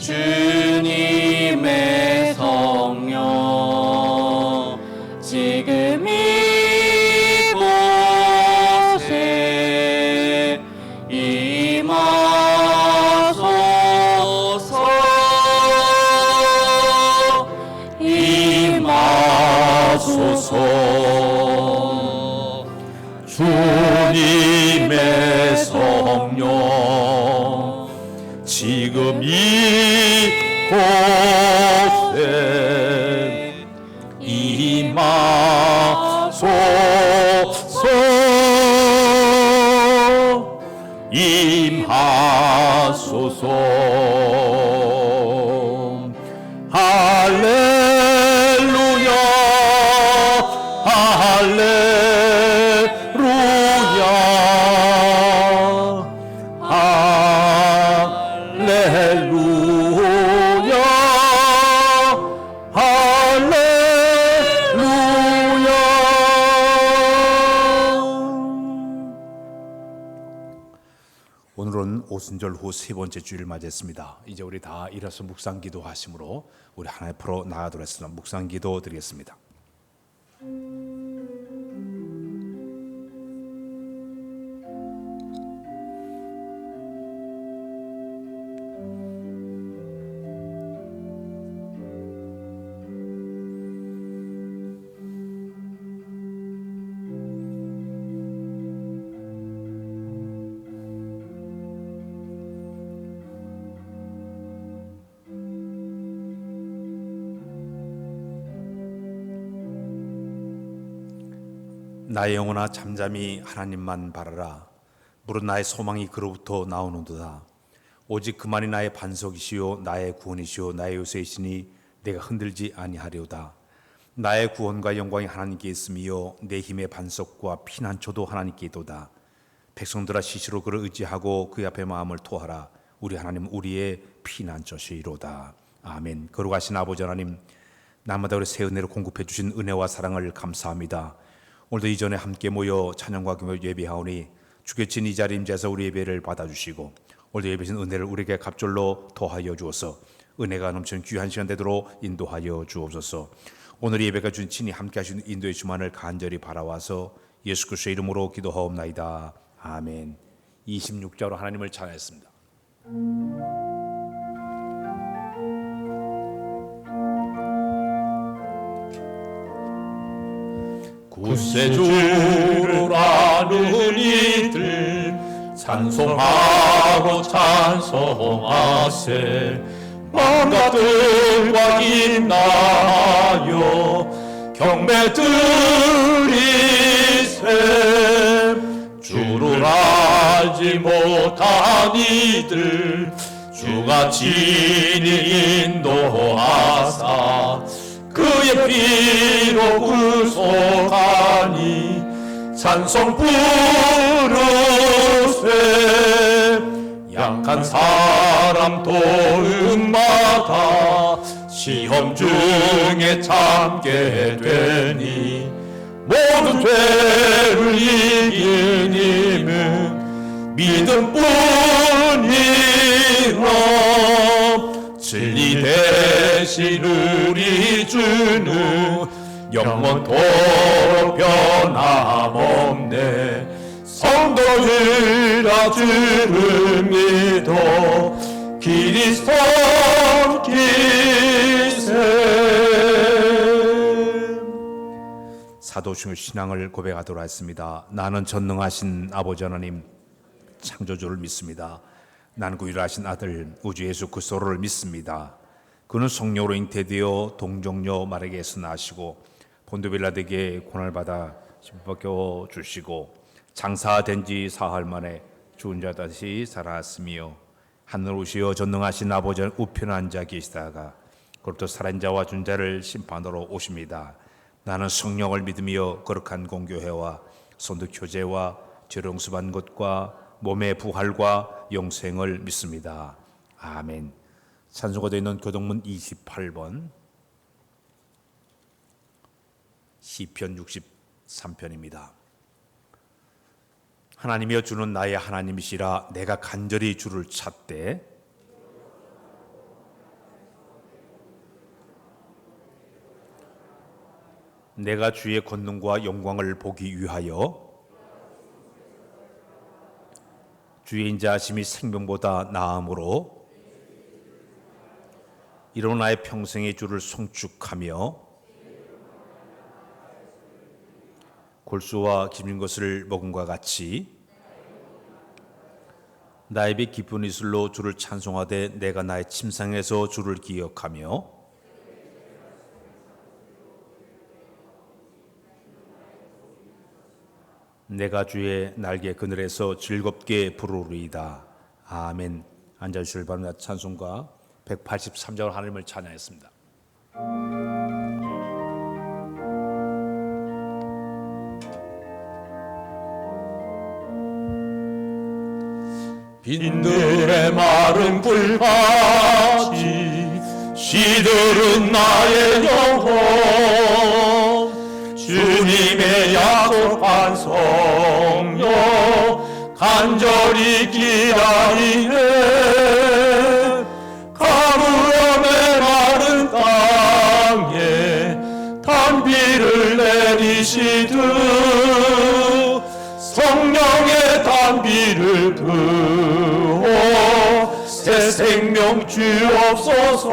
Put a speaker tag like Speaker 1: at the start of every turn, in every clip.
Speaker 1: 주님의 성령 지금 이곳에 임하소서.
Speaker 2: 주님의 성령 지금 이곳에 임하소서. 할렐루야 할렐루야 할렐루야 할렐루야. 오늘은 오순절 후 세 번째 주일을 맞이했습니다. 이제 우리 다 일어서 묵상기도 하심으로 우리 하나님 앞으로 나아가도록 하겠습니다. 묵상기도 드리겠습니다. 나의 영혼아 잠잠히 하나님만 바라라. 무릇 나의 소망이 그로부터 나오는도다. 오직 그만이 나의 반석이시요 나의 구원이시요 나의 요새이시니 내가 흔들지 아니하리오다. 나의 구원과 영광이 하나님께 있으며 내 힘의 반석과 피난처도 하나님께 있도다. 백성들아 시시로 그를 의지하고 그 앞에 마음을 토하라. 우리 하나님 우리의 피난처시로다. 아멘. 거룩하신 아버지 하나님, 날마다 우리 새 은혜를 공급해 주신 은혜와 사랑을 감사합니다. 오늘도 이전에 함께 모여 찬양과 기도 예배하오니 주께진 이 자리 임재해서 우리 예배를 받아주시고 오늘도 예배신 은혜를 우리에게 갑절로 더하여 주어서 은혜가 넘치는 귀한 시간 되도록 인도하여 주옵소서. 오늘 예배가 준 친히 함께 하시는 인도의 주만을 간절히 바라와서 예수 그리스도의 이름으로 기도하옵나이다. 아멘. 26자로 하나님을 찬양했습니다. 구세주를 아는 이들 찬송하고 찬송하세. 마음과 뜻과 인하여 경배 드리세. 주를 알지 못한 이들 주가 친히 인도하사 그의 피로 구속하니 찬송 부르세. 약한 사람 도움받아 시험 중에 참게 되니 모든 죄를 이긴 힘은 믿음뿐이라. 진리 대신 우리 주는 영원토록 변함없네. 성도들아 주를 믿어 길이 섬기세. 사도중의 신앙을 고백하도록 하겠습니다. 나는 전능하신 아버지 하나님 창조주를 믿습니다. 나는 그 유일하신 아들 우주 예수 그리스도를 믿습니다. 그는 성령으로 잉태되어 동정녀 마리아에서 나시고 본도 빌라도에게 고난을 받아 십박혀 주시고 장사된 지 사흘 만에 죽은 자 다시 살아났으며 하늘 오시어 전능하신 아버지 우편에 앉아 계시다가 그로부터 살아있는 자와 죽은 자를 심판하러 오십니다. 나는 성령을 믿으며 거룩한 공교회와 선도 교제와 죄를 용서받는 것과 몸의 부활과 영생을 믿습니다. 아멘. 찬송가 되어 있는 교동문 28번 시편 63편입니다. 하나님이여 주는 나의 하나님이시라. 내가 간절히 주를 찾되 내가 주의 권능과 영광을 보기 위하여 주의 인자하심이 생명보다 나음으로 이로 나의 평생의 주를 송축하며 골수와 기민 것을 먹음과 같이 나의 입이 깊은 이슬로 주를 찬송하되 내가 나의 침상에서 주를 기억하며 내가 주의 날개 그늘에서 즐겁게 부르리이다. 아멘. 앉아주실 바랍니다. 찬송가 183절 하나님을 찬양했습니다.
Speaker 1: 빈들의 마른 불같이 시들은 나의 영혼 주님의 약속한 성령 간절히 기다리네 가물함의 마른 땅에 단비를 내리시듯 성령의 단비를 부어 새 생명 주옵소서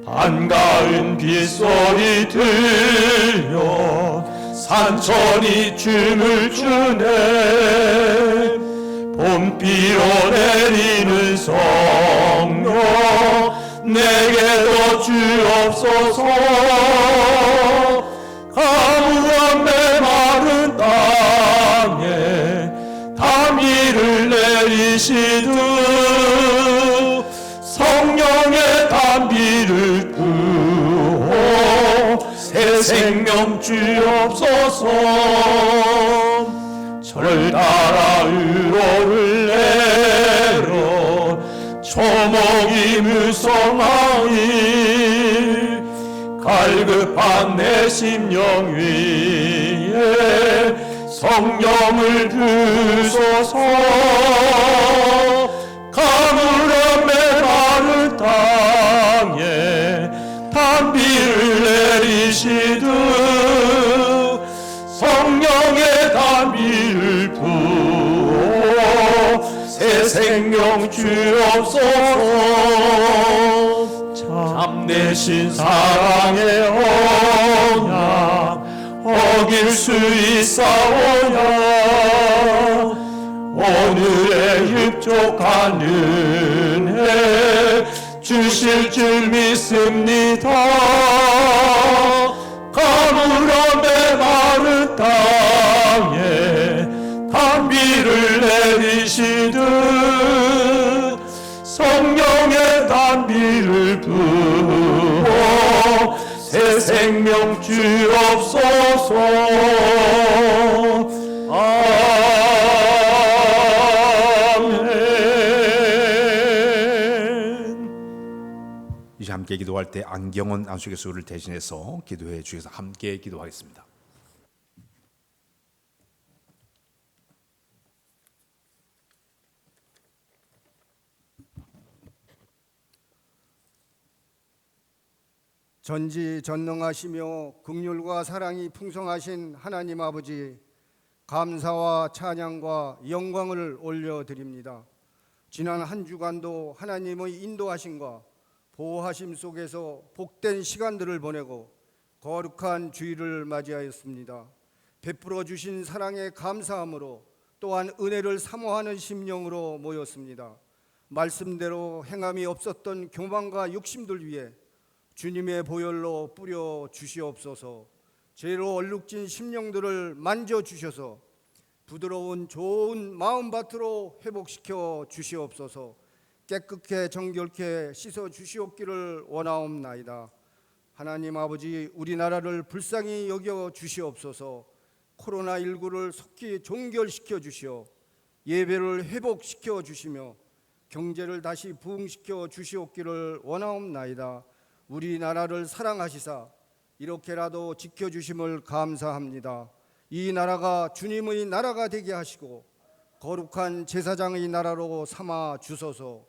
Speaker 1: 반가운 빗소리 들려 산천이 춤을 추네 봄비로 내리는 성령 내게도 주옵소서 가물함의 마른 땅에 단비를 내리시듯 성령의 단비를 부어 새 생명 주옵소서 절 따라 의로를 내려 초목이 무성하니 갈급한 내 심령 위에 성령을 주소서 가물함의 마른 땅에 단비를 내리시듯 성령의 단비를 부어 새 생명 주옵소서 참되신 사랑의 언약 어길 수 있사오냐 오늘의 흡족한 은혜 주실 줄 믿습니다 가물함의 마른 땅에 단비를 내리시듯 성령의 단비를 부어 새 생명 주옵소서 아멘.
Speaker 2: 이제 함께 기도할 때 안경원 안수교수를 대신해서 기도해 주셔서 함께 기도하겠습니다.
Speaker 3: 전지전능하시며 긍휼과 사랑이 풍성하신 하나님 아버지, 감사와 찬양과 영광을 올려드립니다. 지난 한 주간도 하나님의 인도하심과 보호하심 속에서 복된 시간들을 보내고 거룩한 주일을 맞이하였습니다. 베풀어 주신 사랑에 감사함으로 또한 은혜를 사모하는 심령으로 모였습니다. 말씀대로 행함이 없었던 교만과 욕심들 위해 주님의 보혈로 뿌려 주시옵소서. 죄로 얼룩진 심령들을 만져 주셔서 부드러운 좋은 마음밭으로 회복시켜 주시옵소서. 깨끗게 정결케 씻어 주시옵기를 원하옵나이다. 하나님 아버지, 우리나라를 불쌍히 여겨 주시옵소서. 코로나19를 속히 종결시켜 주시어 예배를 회복시켜 주시며 경제를 다시 부흥시켜 주시옵기를 원하옵나이다. 우리나라를 사랑하시사 이렇게라도 지켜주심을 감사합니다. 이 나라가 주님의 나라가 되게 하시고 거룩한 제사장의 나라로 삼아 주소서.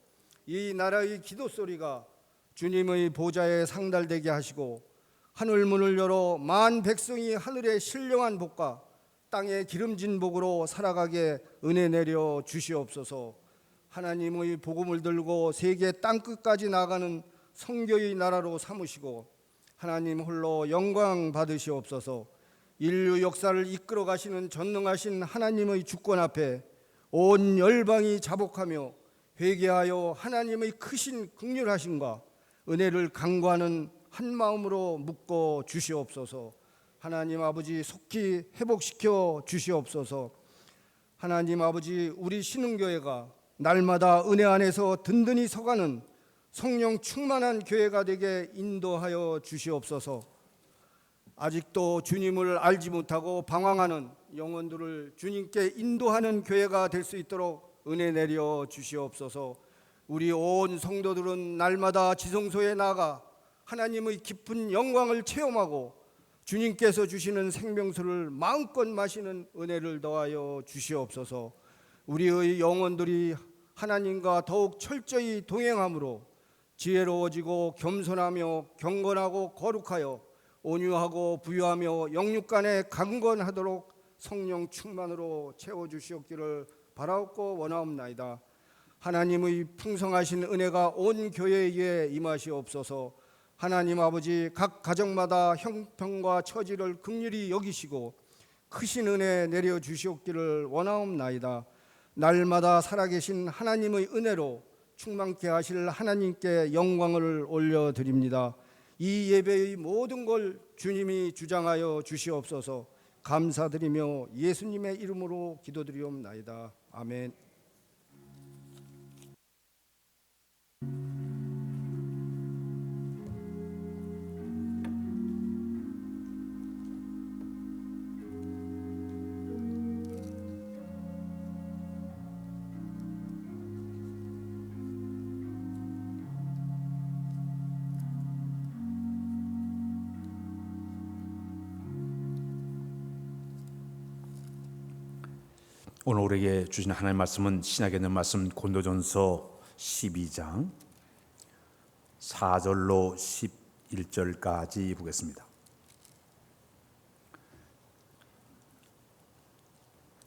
Speaker 3: 이 나라의 기도 소리가 주님의 보좌에 상달되게 하시고 하늘 문을 열어 만 백성이 하늘의 신령한 복과 땅의 기름진 복으로 살아가게 은혜 내려 주시옵소서. 하나님의 복음을 들고 세계 땅끝까지 나가는 성교의 나라로 삼으시고 하나님 홀로 영광 받으시옵소서. 인류 역사를 이끌어 가시는 전능하신 하나님의 주권 앞에 온 열방이 자복하며 회개하여 하나님의 크신 긍휼하심과 은혜를 간구하는 한 마음으로 묶어 주시옵소서. 하나님 아버지 속히 회복시켜 주시옵소서. 하나님 아버지 우리 신흥교회가 날마다 은혜 안에서 든든히 서가는 성령 충만한 교회가 되게 인도하여 주시옵소서. 아직도 주님을 알지 못하고 방황하는 영혼들을 주님께 인도하는 교회가 될 수 있도록 은혜 내려 주시옵소서. 우리 온 성도들은 날마다 지성소에 나가 하나님의 깊은 영광을 체험하고 주님께서 주시는 생명수를 마음껏 마시는 은혜를 더하여 주시옵소서. 우리의 영혼들이 하나님과 더욱 철저히 동행함으로 지혜로워지고 겸손하며 경건하고 거룩하여 온유하고 부유하며 영육간에 강건하도록 성령 충만으로 채워주시옵기를 바라옵고 원하옵나이다. 하나님의 풍성하신 은혜가 온 교회에 임하시옵소서. 하나님 아버지 각 가정마다 형편과 처지를 긍휼히 여기시고 크신 은혜 내려 주시옵기를 원하옵나이다. 날마다 살아계신 하나님의 은혜로 충만케 하실 하나님께 영광을 올려드립니다. 이 예배의 모든 걸 주님이 주장하여 주시옵소서. 감사드리며 예수님의 이름으로 기도드리옵나이다. 아멘.
Speaker 2: 오늘 우리에게 주신 하나님의 말씀은 신약에 있는 말씀 고린도전서 12장 4절로 11절까지 보겠습니다.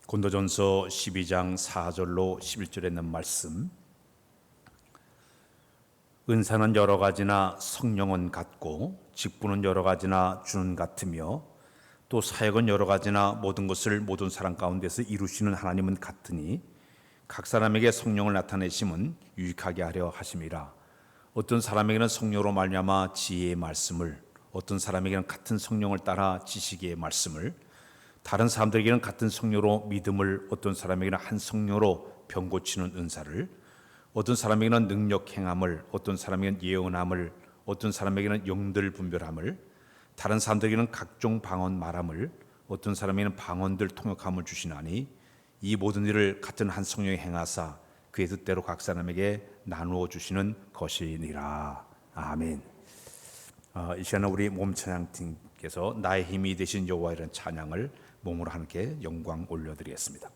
Speaker 2: 고린도전서 12장 4절로 11절에 있는 말씀. 은사는 여러 가지나 성령은 같고 직분은 여러 가지나 주는 같으며 또 사역은 여러 가지나 모든 것을 모든 사람 가운데서 이루시는 하나님은 같으니 각 사람에게 성령을 나타내심은 유익하게 하려 하심이라. 어떤 사람에게는 성령으로 말미암아 지혜의 말씀을, 어떤 사람에게는 같은 성령을 따라 지식의 말씀을, 다른 사람들에게는 같은 성령으로 믿음을, 어떤 사람에게는 한 성령으로 병 고치는 은사를, 어떤 사람에게는 능력 행함을, 어떤 사람에게는 예언함을, 어떤 사람에게는 영들 분별함을, 다른 사람들에게는 각종 방언 말함을, 어떤 사람에게는 방언들 통역함을 주시나니 이 모든 일을 같은 한 성령이 행하사 그의 뜻대로 각 사람에게 나누어 주시는 것이니라. 아멘. 이 시간에 우리 몸 찬양팀께서 나의 힘이 되신 여호와 이라는 찬양을 몸으로 함께 영광 올려드리겠습니다.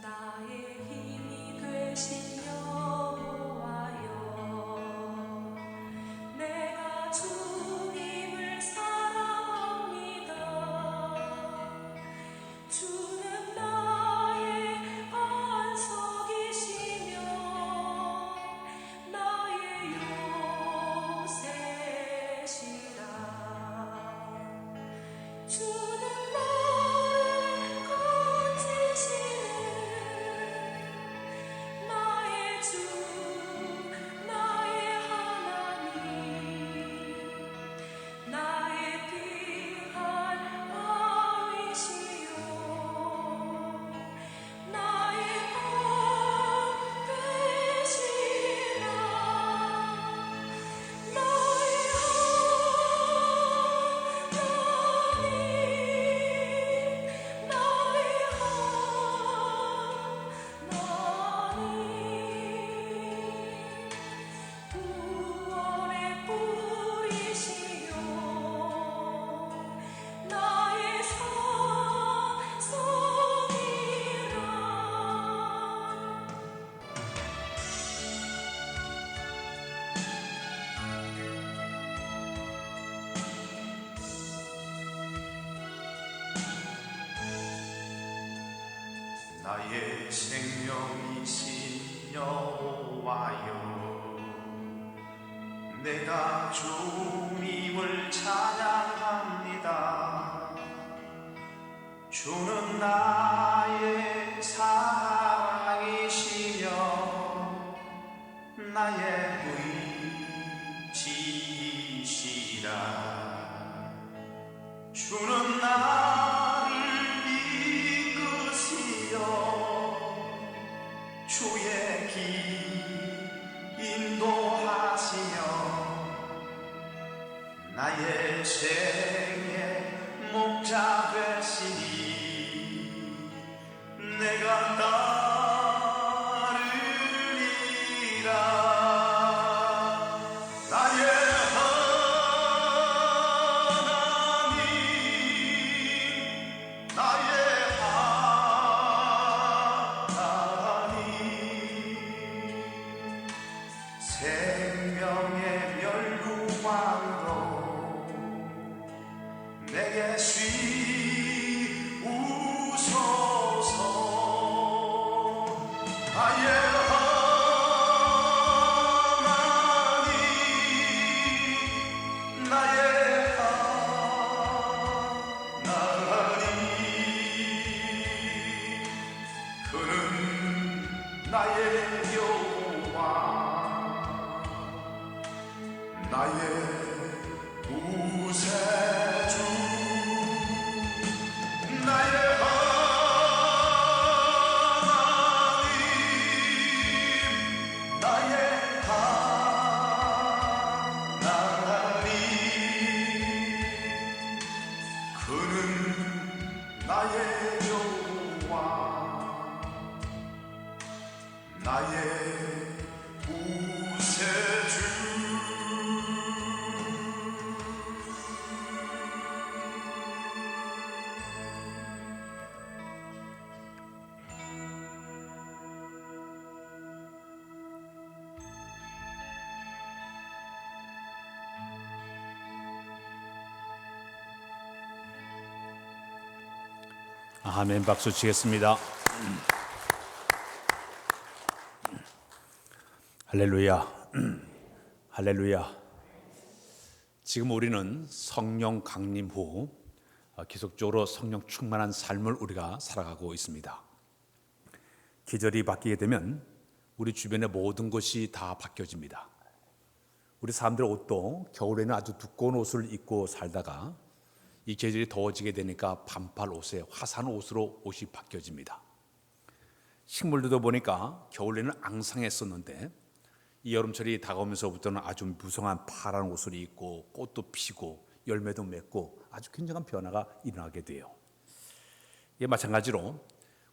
Speaker 4: 나의 힘이 나의 생명이신 여호와여, 내가 주님을 찬양합니다. 주는 나의 사랑이시며 나의 의지시라. 주는 나를 이끄시어 주의 길 인도하시며 나의 생의 목자 되시니 내가 따르리라. 나의 하나님, 나의 하나님, 생명의 멸루광으로 내게 씌우소서. 나의 하나님, 나의 하나님, 그는 나의 여호와, 나의 구세주, 나의 하나님, 나의 하나님, 그는 나의 여호와, 나의 구세주.
Speaker 2: 아멘. 박수 치겠습니다. 할렐루야. 할렐루야. 지금 우리는 성령 강림 후 계속적으로 성령 충만한 삶을 우리가 살아가고 있습니다. 계절이 바뀌게 되면 우리 주변의 모든 것이 다 바뀌어집니다. 우리 사람들 옷도 겨울에는 아주 두꺼운 옷을 입고 살다가 이 계절이 더워지게 되니까 반팔 옷에 화사한 옷으로 옷이 바뀌어집니다. 식물들도 보니까 겨울에는 앙상했었는데 이 여름철이 다가오면서부터는 아주 무성한 파란 옷을 입고 꽃도 피고 열매도 맺고 아주 굉장한 변화가 일어나게 돼요. 이게 마찬가지로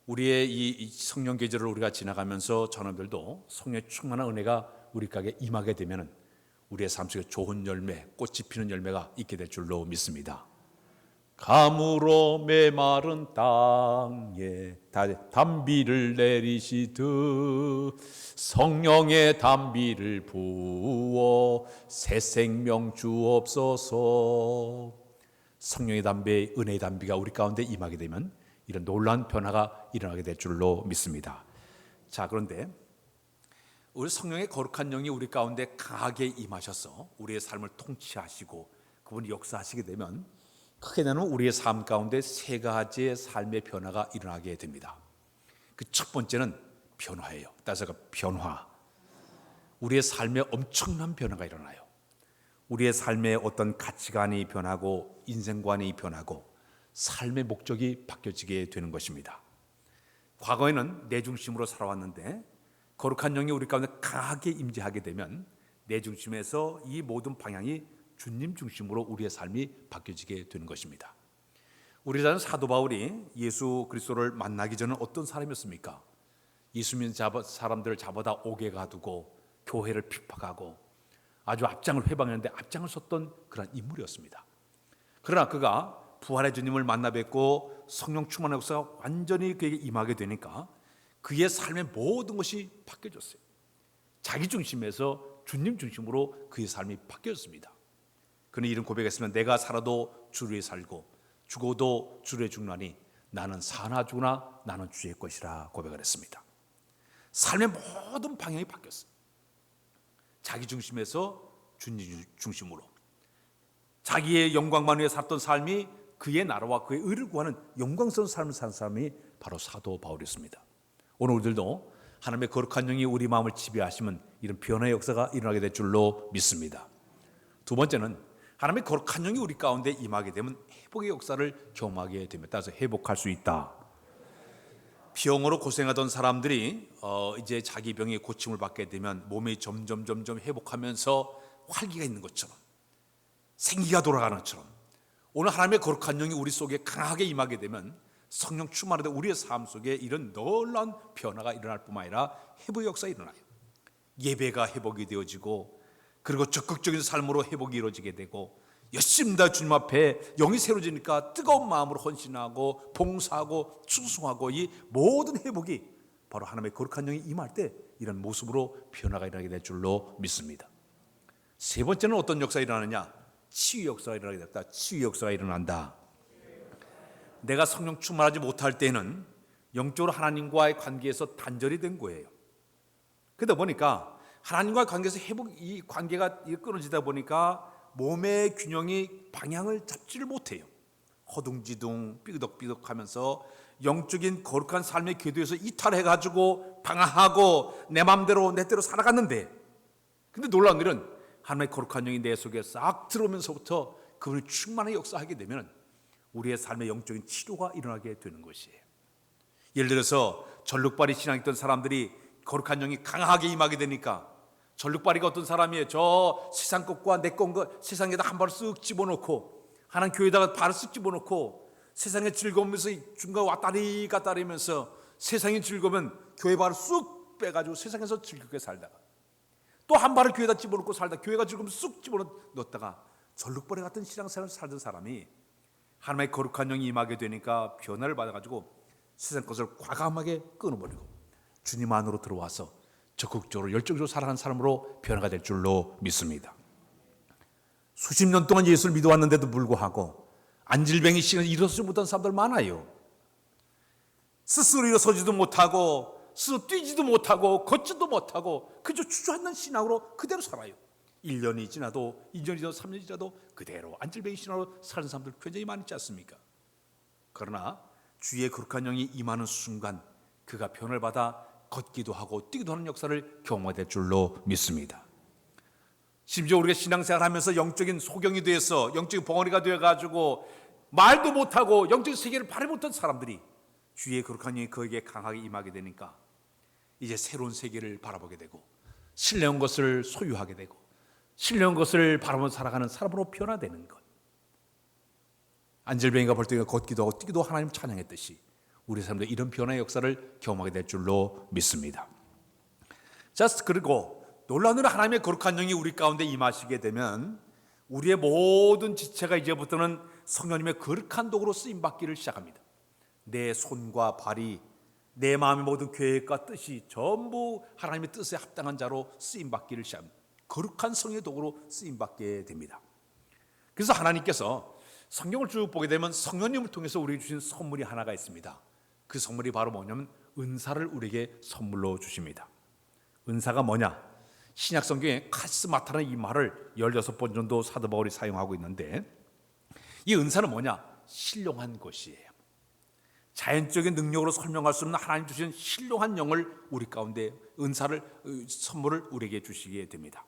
Speaker 2: 우리의 이 성령 계절을 우리가 지나가면서 저놈들도 성령의 충만한 은혜가 우리 가게 임하게 되면 우리의 삶 속에 좋은 열매, 꽃이 피는 열매가 있게 될 줄로 믿습니다. 가물어 메마른 땅에 단비를 내리시듯 성령의 단비를 부어 새 생명 주옵소서. 성령의 담비, 은혜의 담비가 우리 가운데 임하게 되면 이런 놀라운 변화가 일어나게 될 줄로 믿습니다. 자, 그런데 우리 성령의 거룩한 영이 우리 가운데 강하게 임하셔서 우리의 삶을 통치하시고 그분이 역사하시게 되면 크게 되는 우리의 삶 가운데 세 가지의 삶의 변화가 일어나게 됩니다. 그 첫 번째는 변화예요. 따라서 변화. 우리의 삶에 엄청난 변화가 일어나요. 우리의 삶의 어떤 가치관이 변하고 인생관이 변하고 삶의 목적이 바뀌어지게 되는 것입니다. 과거에는 내 중심으로 살아왔는데 거룩한 영이 우리 가운데 강하게 임재하게 되면 내 중심에서 이 모든 방향이 주님 중심으로 우리의 삶이 바뀌어지게 되는 것입니다. 우리 사도 바울이 예수 그리스도를 만나기 전에 어떤 사람이었습니까? 예수 믿는 사람들을 잡아다 옥에 가두고 교회를 핍박하고 아주 앞장을 회방했는데 앞장을 섰던 그런 인물이었습니다. 그러나 그가 부활의 주님을 만나 뵙고 성령 충만한 역사가 완전히 그에게 임하게 되니까 그의 삶의 모든 것이 바뀌어졌어요. 자기 중심에서 주님 중심으로 그의 삶이 바뀌었습니다. 그는 이런 고백했으면 내가 살아도 주를 위해 살고 죽어도 주를 위해 죽나니 나는 사나 죽으나 나는 주의 것이라 고백을 했습니다. 삶의 모든 방향이 바뀌었어요. 자기 중심에서 주님 중심으로, 자기의 영광만 위해 살던 삶이 그의 나라와 그의 의를 구하는 영광스러운 삶을 사는 사람이 바로 사도 바울이었습니다. 오늘 우리들도 하나님의 거룩한 영이 우리 마음을 지배하시면 이런 변화의 역사가 일어나게 될 줄로 믿습니다. 두 번째는 하나님의 거룩한 영이 우리 가운데 임하게 되면 회복의 역사를 경험하게 됩니다. 따라서 회복할 수 있다. 병으로 고생하던 사람들이 이제 자기 병의 고침을 받게 되면 몸이 점점 회복하면서 활기가 있는 것처럼, 생기가 돌아가는 것처럼, 오늘 하나님의 거룩한 영이 우리 속에 강하게 임하게 되면 성령 충만할 때 우리의 삶 속에 이런 놀라운 변화가 일어날 뿐만 아니라 회복의 역사가 일어나요. 예배가 회복이 되어지고, 그리고 적극적인 삶으로 회복이 이루어지게 되고, 열심히 다 주님 앞에 영이 새로지니까 뜨거운 마음으로 헌신하고 봉사하고 충성하고, 이 모든 회복이 바로 하나님의 거룩한 영이 임할 때 이런 모습으로 변화가 일어나게 될 줄로 믿습니다. 세 번째는 어떤 역사가 일어나느냐? 치유 역사가 일어나게 됐다. 치유 역사가 일어난다. 내가 성령 충만하지 못할 때는 영적으로 하나님과의 관계에서 단절이 된 거예요. 그러다 보니까 하나님과의 관계에서 이 관계가 끊어지다 보니까 몸의 균형이 방향을 잡지를 못해요. 허둥지둥 삐그덕삐그덕하면서 영적인 거룩한 삶의 궤도에서 이탈해가지고 방황하고 내 맘대로 내 대로 살아갔는데, 근데 놀라운 일은 하나님의 거룩한 영이 내 속에 싹 들어오면서부터 그분이 충만하게 역사하게 되면 우리의 삶의 영적인 치료가 일어나게 되는 것이에요. 예를 들어서 전룩발이 신앙했던 사람들이 거룩한 영이 강하게 임하게 되니까, 전룩발이가 어떤 사람이에요? 저 세상 것과 내 것과 세상에다 한 발을 쓱 집어넣고, 하나님 교회에다가 발을 쓱 집어넣고, 세상의 즐거움에서 중간 왔다리 갔다리 하면서 세상이 즐거우면 교회 발을 쑥 빼가지고 세상에서 즐겁게 살다가, 또 한 발을 교회에다 집어넣고 살다 교회가 즐거우면 쑥 집어넣었다가 전룩발이 같은 신앙생활을 살던 사람이 하나님의 거룩한 영이 임하게 되니까 변화를 받아가지고 세상 것을 과감하게 끊어버리고 주님 안으로 들어와서 적극적으로 열정적으로 살아가는 사람으로 변화가 될 줄로 믿습니다. 수십 년 동안 예수를 믿어왔는데도 불구하고 안질병이 시간에 일어서지 못한 사람들 많아요. 스스로 일어서지도 못하고 스스로 뛰지도 못하고 걷지도 못하고 그저 주저앉는 신앙으로 그대로 살아요. 1년이 지나도 2년이 지나도 3년이 지나도 그대로 안질병이 신앙으로 사는 사람들 굉장히 많지 않습니까? 그러나 주의 거룩한 영이 임하는 순간 그가 변화를 받아 걷기도 하고 뛰기도 하는 역사를 경험하게 될 줄로 믿습니다. 심지어 우리가 신앙생활하면서 영적인 소경이 되어서 영적인 벙어리가 되어가지고 말도 못하고 영적인 세계를 바라보지 못한 사람들이 주의 거룩한 영이 그에게 강하게 임하게 되니까 이제 새로운 세계를 바라보게 되고 신뢰한 것을 소유하게 되고 신뢰한 것을 바라보며 살아가는 사람으로 변화되는 것. 안질병이가 볼 때 걷기도 하고 뛰기도 하나님 찬양했듯이 우리 사람들 이런 변화의 역사를 경험하게 될 줄로 믿습니다. 자, 그리고 놀라운 일은 하나님의 거룩한 영이 우리 가운데 임하시게 되면 우리의 모든 지체가 이제부터는 성령님의 거룩한 도구로 쓰임받기를 시작합니다. 내 손과 발이 내 마음의 모든 계획과 뜻이 전부 하나님의 뜻에 합당한 자로 쓰임받기를 시작합니다. 거룩한 성령의 도구로 쓰임받게 됩니다. 그래서 하나님께서 성경을 쭉 보게 되면 성령님을 통해서 우리에게 주신 선물이 하나가 있습니다. 그 선물이 바로 뭐냐면 은사를 우리에게 선물로 주십니다. 은사가 뭐냐? 신약 성경에 카리스마타라는 이 말을 16번 정도 사도 바울이 사용하고 있는데, 이 은사는 뭐냐? 신령한 것이에요. 자연적인 능력으로 설명할 수 없는 하나님 주신 신령한 영을 우리 가운데 은사를 선물을 우리에게 주시게 됩니다.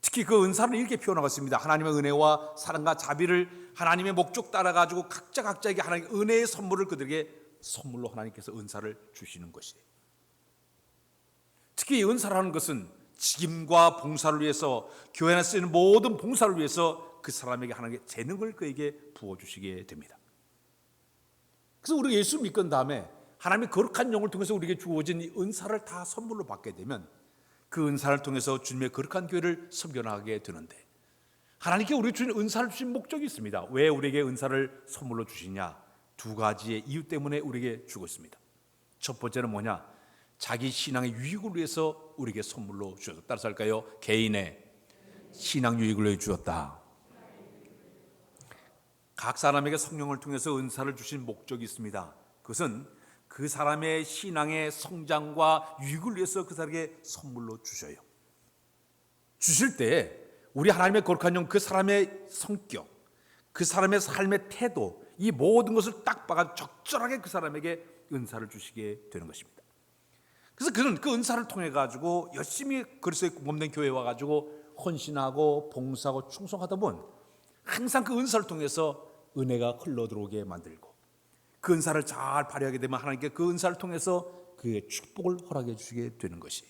Speaker 2: 특히 그 은사를 이렇게 표현하고 있습니다. 하나님의 은혜와 사랑과 자비를 하나님의 목적 따라가지고 각자에게 하나님의 은혜의 선물을 그들에게 선물로 하나님께서 은사를 주시는 것이에요. 특히 이 은사라는 것은 직임과 봉사를 위해서 교회 안에 쓰이는 모든 봉사를 위해서 그 사람에게 하나님의 재능을 그에게 부어주시게 됩니다. 그래서 우리가 예수를 믿고 난 다음에 하나님의 거룩한 영을 통해서 우리에게 주어진 이 은사를 다 선물로 받게 되면 그 은사를 통해서 주님의 거룩한 교회를 섬겨나가게 되는데, 하나님께 우리에게 주신 은사를 주신 목적이 있습니다. 왜 우리에게 은사를 선물로 주시냐? 두 가지의 이유 때문에 우리에게 주고 있습니다. 첫 번째는 뭐냐? 자기 신앙의 유익을 위해서 우리에게 선물로 주셨다. 따라서 할까요? 개인의 신앙 유익을 위해 주었다. 각 사람에게 성령을 통해서 은사를 주신 목적이 있습니다. 그것은 그 사람의 신앙의 성장과 유익을 위해서 그 사람에게 선물로 주셔요. 주실 때 우리 하나님의 거룩한 영, 그 사람의 성격, 그 사람의 삶의 태도, 이 모든 것을 딱 봐가 적절하게 그 사람에게 은사를 주시게 되는 것입니다. 그래서 그는 그 은사를 통해 가지고 열심히 그리스도의 몸된 교회에 와 가지고 헌신하고 봉사하고 충성하다 보면 항상 그 은사를 통해서 은혜가 흘러 들어오게 만들고, 그 은사를 잘 발휘하게 되면 하나님께 그 은사를 통해서 그의 축복을 허락해 주시게 되는 것이,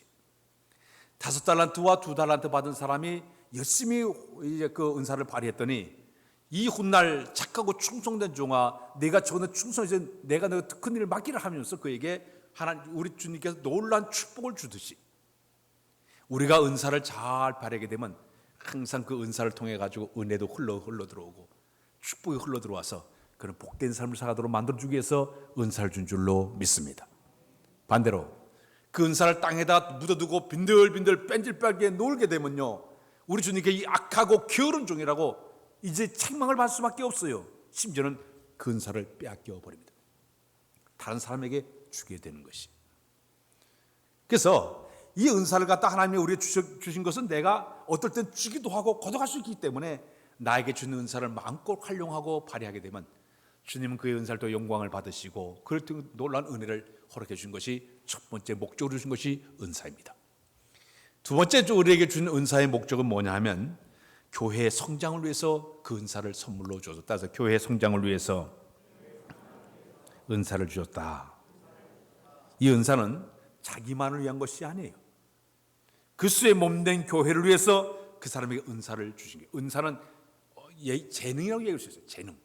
Speaker 2: 5달란트와 2달란트 받은 사람이 열심히 이제 그 은사를 발휘했더니 이 훗날 착하고 충성된 종아, 내가 저는 충성해서 내가 큰 일을 맡기를 하면서 그에게 하나님, 우리 주님께서 놀라운 축복을 주듯이 우리가 은사를 잘 발휘하게 되면 항상 그 은사를 통해 가지고 은혜도 흘러 들어오고 축복이 흘러 들어와서 그런 복된 삶을 살아도록 만들어주기 위해서 은사를 준 줄로 믿습니다. 반대로 그 은사를 땅에다 묻어두고 빈들빈들 뺀질빨게 놀게 되면요, 우리 주님께 이 악하고 게으른 종이라고 이제 책망을 받을 수밖에 없어요. 심지어는 그 은사를 빼앗겨 버립니다. 다른 사람에게 주게 되는 것이. 그래서 이 은사를 갖다 하나님이 우리에게 주신 것은 내가 어떨 땐 주기도 하고 거둬갈 수 있기 때문에 나에게 주는 은사를 마음껏 활용하고 발휘하게 되면 주님은 그의 은사를 또 영광을 받으시고 그럴 때 놀라운 은혜를 허락해 주신 것이 첫 번째 목적으로 주신 것이 은사입니다. 두 번째 우리에게 주는 은사의 목적은 뭐냐 하면 교회의 성장을 위해서 그 은사를 선물로 주셨다. 그래서 교회의 성장을 위해서 은사를 주셨다. 이 은사는 자기만을 위한 것이 아니에요. 그리스도의 몸된 교회를 위해서 그 사람에게 은사를 주신 거예요. 은사는 재능이라고 얘기할 수 있어요. 재능.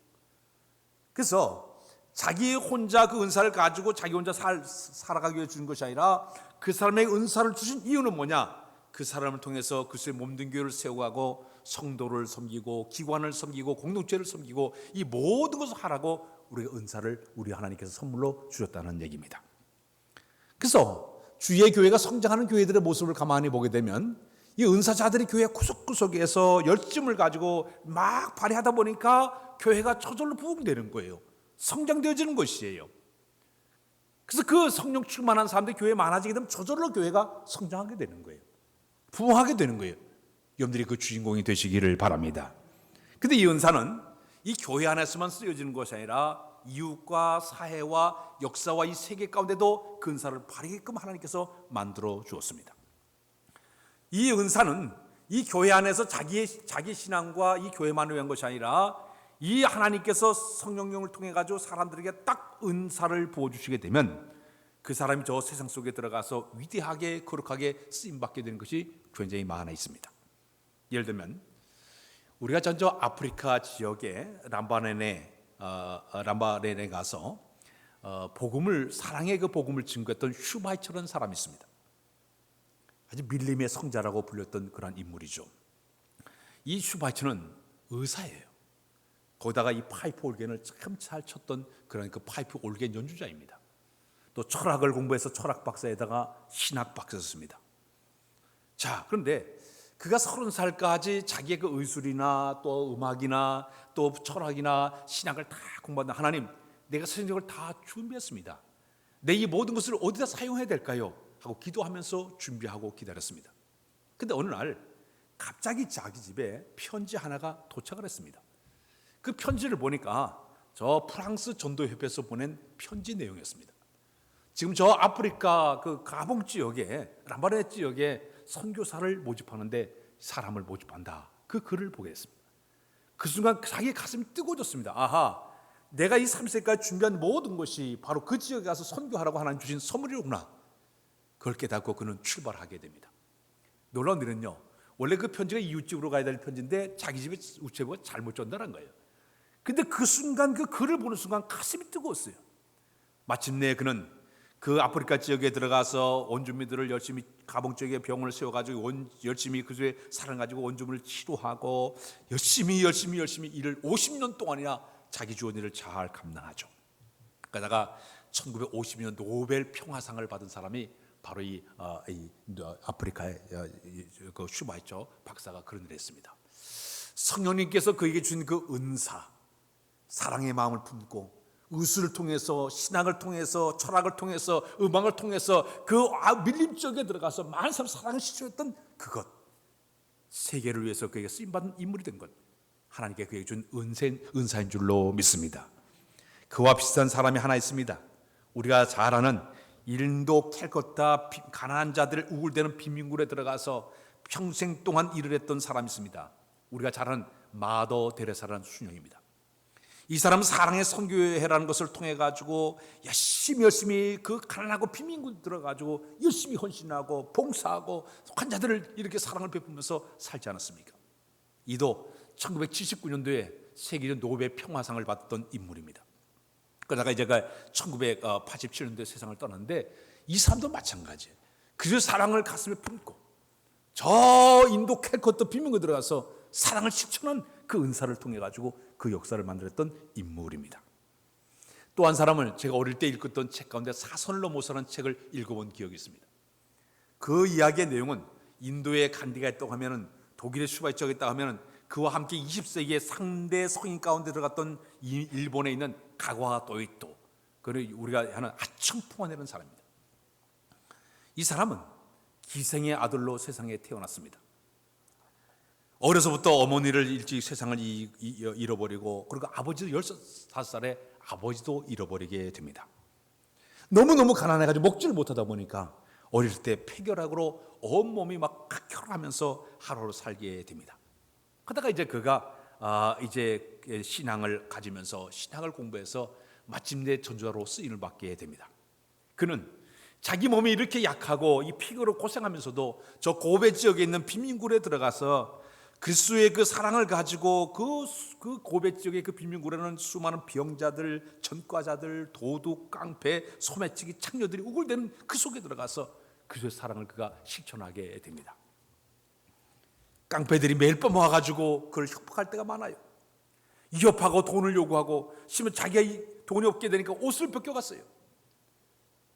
Speaker 2: 그래서 자기 혼자 그 은사를 가지고 자기 혼자 살아가기 위해 주는 것이 아니라 그 사람에게 은사를 주신 이유는 뭐냐? 그 사람을 통해서 그리스도의 몸된 교회를 세워가고 성도를 섬기고 기관을 섬기고 공동체를 섬기고 이 모든 것을 하라고 우리가 은사를 우리 하나님께서 선물로 주셨다는 얘기입니다. 그래서 주의 교회가 성장하는 교회들의 모습을 가만히 보게 되면 이 은사자들이 교회 구석구석에서 열심을 가지고 막 발휘하다 보니까 교회가 저절로 부흥되는 거예요. 성장되어지는 것이에요. 그래서 그 성령 충만한 사람들이 교회에 많아지게 되면 저절로 교회가 성장하게 되는 거예요. 부흥하게 되는 거예요. 여러분들이 그 주인공이 되시기를 바랍니다. 근데 이 은사는 이 교회 안에서만 쓰여지는 것이 아니라 이웃과 사회와 역사와 이 세계 가운데도 그 은사를 발휘게끔 하나님께서 만들어 주었습니다. 이 은사는 이 교회 안에서 자기 신앙과 이 교회만을 위한 것이 아니라 이 하나님께서 성령님을 통해 가지고 사람들에게 딱 은사를 부어주시게 되면 그 사람이 저 세상 속에 들어가서 위대하게 거룩하게 쓰임받게 되는 것이 굉장히 많아 있습니다. 예를 들면 우리가 전저 아프리카 지역의 람바렌에 가서 사랑의 그 복음을 증거했던 슈바이처라는 사람이 있습니다. 아주 밀림의 성자라고 불렸던 그런 인물이죠. 이 슈바이처는 의사예요. 거기다가 이 파이프 올겐을 참 잘 쳤던 그런 그 파이프 올겐 연주자입니다. 또 철학을 공부해서 철학 박사에다가 신학 박사였습니다. 자, 그런데 그가 30살까지 자기의 그 의술이나 또 음악이나 또 철학이나 신학을 다 공부한다. 하나님, 내가 성경을 다 준비했습니다. 내 이 모든 것을 어디다 사용해야 될까요? 하고 기도하면서 준비하고 기다렸습니다. 근데 어느 날 갑자기 자기 집에 편지 하나가 도착을 했습니다. 그 편지를 보니까 저 프랑스 전도협회에서 보낸 편지 내용이었습니다. 지금 저 아프리카 그 가봉 지역에 람바레 지역에 선교사를 모집하는데 사람을 모집한다. 그 글을 보게 됐습니다. 그 순간 자기 가슴이 뜨거워졌습니다. 아하, 내가 이 30세까지 준비한 모든 것이 바로 그 지역에 가서 선교하라고 하나님 주신 선물이구나. 그걸 깨닫고 그는 출발하게 됩니다. 놀라운 일은요, 원래 그 편지가 이웃집으로 가야 될 편지인데 자기 집에 우체부가 잘못 전달한 거예요. 근데 그 순간 그 글을 보는 순간 가슴이 뜨거웠어요. 마침내 그는 그 아프리카 지역에 들어가서 원주민들을 열심히 가봉 지역에 병원을 세워가지고 열심히 그 주에 사랑 가지고 원주민을 치료하고 열심히 일을 50년 동안이나 자기 주온 일을 잘 감당하죠. 그러다가 1950년 노벨 평화상을 받은 사람이 바로 이 아프리카의 그 슈바이처 박사가 그런 일을 했습니다. 성령님께서 그에게 준 그 은사, 사랑의 마음을 품고 의술을 통해서 신학을 통해서 철학을 통해서 음악을 통해서 그 밀림 지역에 들어가서 많은 사람 사랑을 실천했던 그것, 세계를 위해서 그에게 쓰임받은 인물이 된 것, 하나님께 그에게 준 은사인 줄로 믿습니다. 그와 비슷한 사람이 하나 있습니다. 우리가 잘 아는 인도 캘커타 가난한 자들 우울대는 빈민굴에 들어가서 평생 동안 일을 했던 사람이 있습니다. 우리가 잘 아는 마더 데레사라는 수녀입니다. 이 사람은 사랑의 선교회라는 것을 통해 가지고 열심히 그 가난하고 빈민굴 들어가지고 열심히 헌신하고 봉사하고 환자들을 이렇게 사랑을 베풀면서 살지 않았습니까? 이도 1979년도에 세계적 노벨 평화상을 받았던 인물입니다. 그러다가 이제가 1987년도에 세상을 떠났는데 이 사람도 마찬가지예요. 그저 사랑을 가슴에 품고 저 인도 캘커타 빈민굴에 들어가서 사랑을 실천한 그 은사를 통해 가지고 그 역사를 만들었던 인물입니다. 또 한 사람을 제가 어릴 때 읽었던 책 가운데 사선을 넘어서라는 책을 읽어본 기억이 있습니다. 그 이야기의 내용은 인도에 간디가 있다고 하면은 독일의 슈바이처가 있다고 하면은 그와 함께 20세기의 상대 성인 가운데 들어갔던 일본에 있는 가와 도이토, 그를 우리가 하는 아청풍화내는 사람입니다. 이 사람은 기생의 아들로 세상에 태어났습니다. 어려서부터 어머니를 일찍 세상을 잃어버리고 그리고 아버지도 15살에 아버지도 잃어버리게 됩니다. 너무너무 가난해가지고 먹지를 못하다 보니까 어릴 때 폐결핵으로 온몸이 막 각혈하면서 하루를 살게 됩니다. 그러다가 이제 그가 이제 신앙을 가지면서 신학을 공부해서 마침내 전도자로 쓰임을 받게 됩니다. 그는 자기 몸이 이렇게 약하고 이 피로로 고생하면서도 저 고베 지역에 있는 빈민굴에 들어가서 그리스도의 그 사랑을 가지고 그 고베 지역의 그 빈민굴에는 수많은 병자들, 전과자들, 도둑, 깡패, 소매치기, 창녀들이 우글대는 그 속에 들어가서 그리스도의 사랑을 그가 실천하게 됩니다. 깡패들이 매일 밤 와가지고 그를 협박할 때가 많아요. 위협하고 돈을 요구하고 심지어 자기가 돈이 없게 되니까 옷을 벗겨갔어요.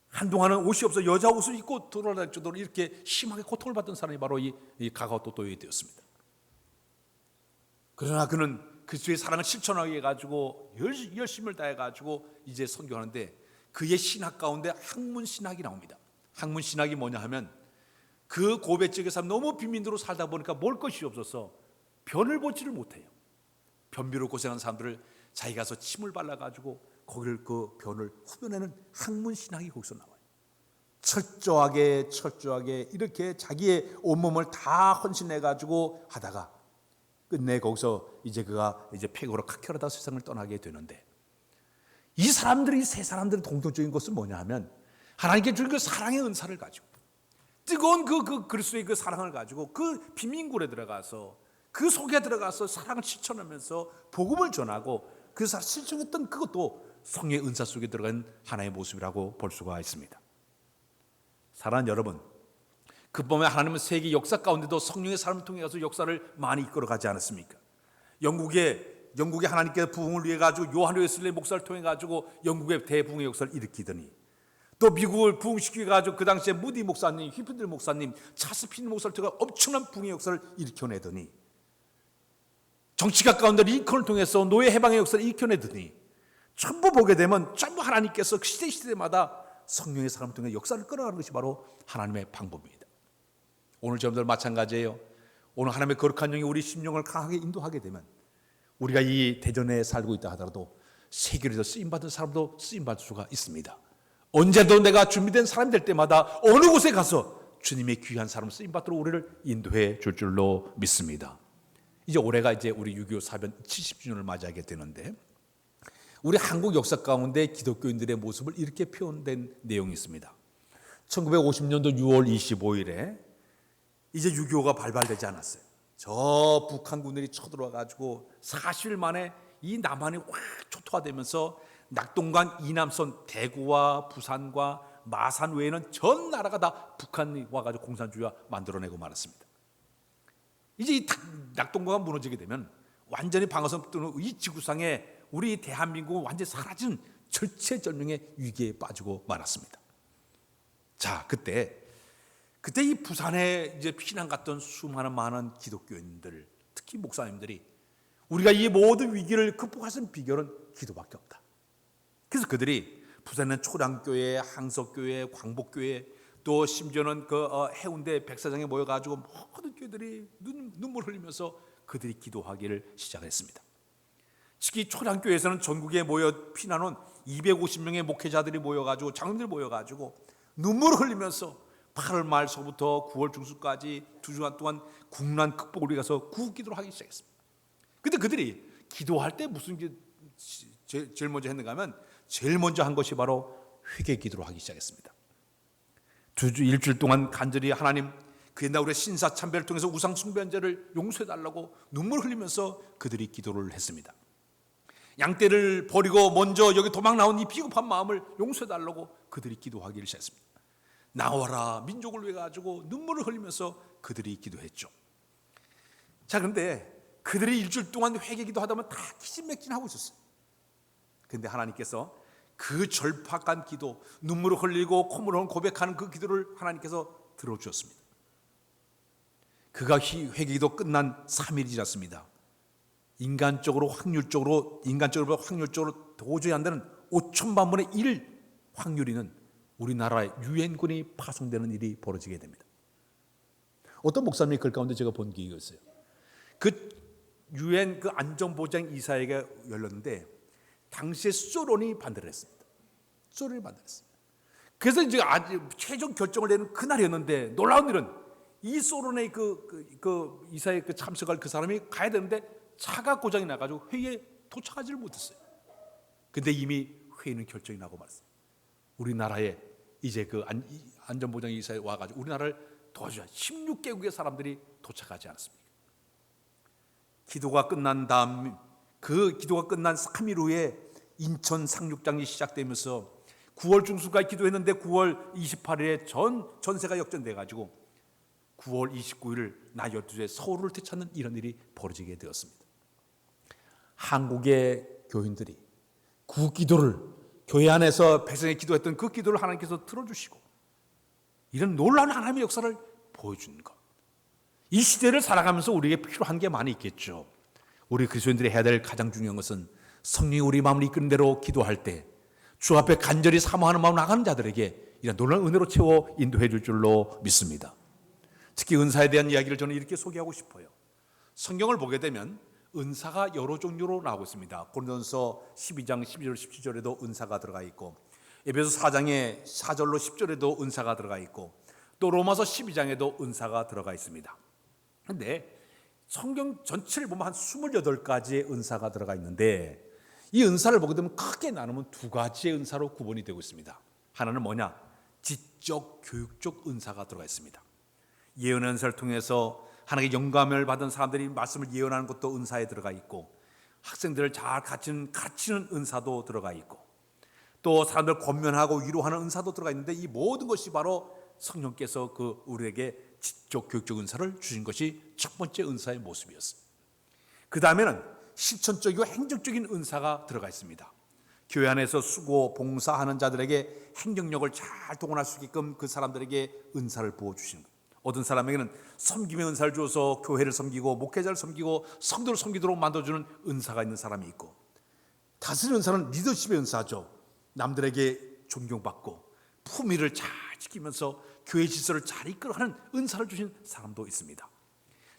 Speaker 2: 한동안은 옷이 없어 여자 옷을 입고 돌아다닐 정도로 이렇게 심하게 고통을 받던 사람이 바로 이 가가토토이 되었습니다. 그러나 그는 그리스도의 사랑을 실천하게 해가지고 열심을 다해가지고 이제 선교하는데 그의 신학 가운데 학문신학이 나옵니다. 학문신학이 뭐냐 하면 그 고베 지역에 사람 너무 빈민으로 살다 보니까 먹을 것이 없어서 변을 보지를 못해요. 변비로 고생한 사람들을 자기가 가서 침을 발라가지고 거기를 그 변을 후벼내는 학문신학이 거기서 나와요. 철저하게 이렇게 자기의 온몸을 다 헌신해가지고 하다가 끝내 거기서 이제 그가 이제 폐교로 각혈하다 세상을 떠나게 되는데 이 사람들이 세 사람들의 공통적인 것은 뭐냐 하면 하나님께 주신 그 사랑의 은사를 가지고 뜨거운 그 그리스도의 그 사랑을 가지고 그 빈민굴에 들어가서 그 속에 들어가서 사랑을 실천하면서 복음을 전하고 그 사랑을 실천했던 그것도 성령의 은사 속에 들어간 하나의 모습이라고 볼 수가 있습니다. 사랑하는 여러분, 그 밤에 하나님은 세계 역사 가운데도 성령의 사람을 통해 가서 역사를 많이 이끌어가지 않았습니까? 영국에 하나님께서 부흥을 위해 가지고 요한 웨슬리 목사를 통해 가지고 영국의 대부흥의 역사를 일으키더니 또 미국을 부흥시켜 가지고 그 당시에 무디 목사님, 휘필드 목사님, 차스핀 목사를 통해 엄청난 부흥의 역사를 일으켜내더니 정치가 가운데 링컨을 통해서 노예 해방의 역사를 일으켜내더니 전부 보게 되면 전부 하나님께서 시대마다 성령의 사람을 통해 역사를 끌어가는 것이 바로 하나님의 방법입니다. 오늘 저희들 마찬가지예요. 오늘 하나님의 거룩한 영이 우리 심령을 강하게 인도하게 되면 우리가 이 대전에 살고 있다 하더라도 세계에서 쓰임받은 사람도 쓰임받을 수가 있습니다. 언제도 내가 준비된 사람이 될 때마다 어느 곳에 가서 주님의 귀한 사람 쓰임받도록 우리를 인도해 줄 줄로 믿습니다. 이제 올해가 이제 우리 6.25 사변 70주년을 맞이하게 되는데 우리 한국 역사 가운데 기독교인들의 모습을 이렇게 표현된 내용이 있습니다. 1950년도 6월 25일에 이제 6.25가 발발되지 않았어요. 저 북한군들이 쳐들어와 가지고 40일 만에 이 남한이 확 초토화되면서 낙동강 이남선 대구와 부산과 마산 외에는 전 나라가 다 북한이 와가지고 공산주의와 만들어내고 말았습니다. 이제 이 낙동강이 무너지게 되면 완전히 방어선 뜨는 이 지구상에 우리 대한민국은 완전히 사라진 절체절명의 위기에 빠지고 말았습니다. 자, 그때 이 부산에 이제 피난 갔던 수많은 많은 기독교인들, 특히 목사님들이 우리가 이 모든 위기를 극복할 수 있는 비결은 기도밖에 없다. 그래서 그들이 부산은 초량교회, 항석교회, 광복교회, 또 심지어는 해운대 백사장에 모여가지고 모든 교회들이 눈물 흘리면서 그들이 기도하기를 시작했습니다. 특히 초량교회에서는 전국에 모여 피난온 250명의 목회자들이 모여가지고 장로들이 모여가지고 눈물을 흘리면서 8월 말서부터 9월 중순까지 2주간 동안 국난 극복을 위해서 구기도를 하기 시작했습니다. 근데 그들이 기도할 때 무슨 제일 먼저 했는가 하면 제일 먼저 한 것이 바로 회개 기도를 하기 시작했습니다. 일주일 동안 간절히 하나님 그 옛날 우리의 신사참배를 통해서 우상 숭배죄를 용서해달라고 눈물 흘리면서 그들이 기도를 했습니다. 양떼를 버리고 먼저 여기 도망 나온 이 비겁한 마음을 용서해달라고 그들이 기도하기를 시작했습니다. 나와라 민족을 위해 가지고 눈물을 흘리면서 그들이 기도했죠. 자, 그런데 그들이 일주일 동안 회개기도 하다 보면 다 기진맥진하고 있었어요. 그런데 하나님께서 그 절박한 기도, 눈물을 흘리고 콧물을 고백하는 그 기도를 하나님께서 들어주셨습니다. 그가 회개기도 끝난 3일이 지났습니다. 인간적으로 확률적으로 도저히 안 되는 5천만 분의 1 확률이는 우리나라에 유엔군이 파송되는 일이 벌어지게 됩니다. 어떤 목사님이 글 가운데 제가 본 게 이거였어요. 그 유엔 그 안전보장 이사회가 열렸는데 당시에 소련이 반대를 했습니다. 소련이 반대를 했습니다. 그래서 이제 아주 최종 결정을 내는 그날이었는데 놀라운 일은 이 소련의 그 이사회에 참석할 그 사람이 가야 되는데 차가 고장이 나가지고 회의에 도착하지를 못했어요. 근데 이미 회의는 결정이 나고 말았어요. 우리나라에 이제 그 안전보장 이사회 와가지고 우리나라를 도와줘야 16개국의 사람들이 도착하지 않았습니까? 기도가 끝난 다음 그 기도가 끝난 3일 후에 인천 상륙장이 시작되면서 9월 중순까지 기도했는데 9월 28일에 전세가 역전돼가지고 9월 29일 낮 12시에 서울을 되찾는 이런 일이 벌어지게 되었습니다. 한국의 교인들이 그 기도를 교회 안에서 백성의 기도했던 그 기도를 하나님께서 들어주시고 이런 놀라운 하나님의 역사를 보여주는 것. 이 시대를 살아가면서 우리에게 필요한 게 많이 있겠죠. 우리 그리스도인들이 해야 될 가장 중요한 것은 성령이 우리 마음을 이끄는 대로 기도할 때 주 앞에 간절히 사모하는 마음 나가는 자들에게 이런 놀라운 은혜로 채워 인도해 줄 줄로 믿습니다. 특히 은사에 대한 이야기를 저는 이렇게 소개하고 싶어요. 성경을 보게 되면 은사가 여러 종류로 나오고 있습니다. 고린도전서 12장 12절 17절에도 은사가 들어가 있고 에베소 4장의 4절로 10절에도 은사가 들어가 있고 또 로마서 12장에도 은사가 들어가 있습니다. 그런데 성경 전체를 보면 한 28가지의 은사가 들어가 있는데 이 은사를 보게 되면 크게 나누면 두 가지의 은사로 구분이 되고 있습니다. 하나는 뭐냐? 지적, 교육적 은사가 들어가 있습니다. 예언의 은사를 통해서 하나님의 영감을 받은 사람들이 말씀을 예언하는 것도 은사에 들어가 있고 학생들을 잘 가르치는 은사도 들어가 있고 또 사람들 권면하고 위로하는 은사도 들어가 있는데 이 모든 것이 바로 성령께서 우리에게 지적 교육적 은사를 주신 것이 첫 번째 은사의 모습이었어요. 그 다음에는 실천적이고 행정적인 은사가 들어가 있습니다. 교회 안에서 수고 봉사하는 자들에게 행정력을 잘 동원할 수 있게끔 그 사람들에게 은사를 부어주시는 것. 어떤 사람에게는 섬김의 은사를 주어서 교회를 섬기고 목회자를 섬기고 성도를 섬기도록 만들어주는 은사가 있는 사람이 있고 다스리는 은사는 리더십의 은사죠. 남들에게 존경받고 품위를 잘 지키면서 교회 질서를 잘 이끌어가는 은사를 주신 사람도 있습니다.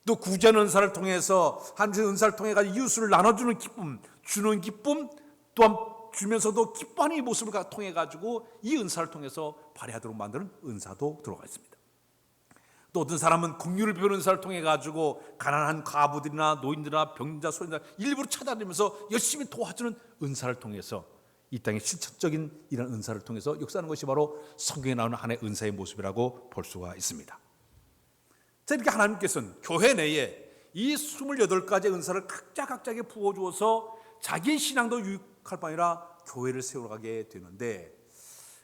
Speaker 2: 또 구제하는 은사를 통해서 하나님의 은사를 통해 가지고 이웃을 나눠주는 기쁨, 주는 기쁨 또한 주면서도 기뻐하는 이 모습을 통해 가지고 이 은사를 통해서 발휘하도록 만드는 은사도 들어가 있습니다. 또 어떤 사람은 긍휼을 베푸는 은사를 통해 가지고 가난한 과부들이나 노인들이나 병자 소인들 일부러 찾아다니면서 열심히 도와주는 은사를 통해서 이 땅의 실천적인 이런 은사를 통해서 역사하는 것이 바로 성경에 나오는 하나의 은사의 모습이라고 볼 수가 있습니다. 자, 이렇게 하나님께서는 교회 내에 이 28가지의 은사를 각자에게 부어주어서 자기의 신앙도 유익할 뿐 아니라 교회를 세워가게 되는데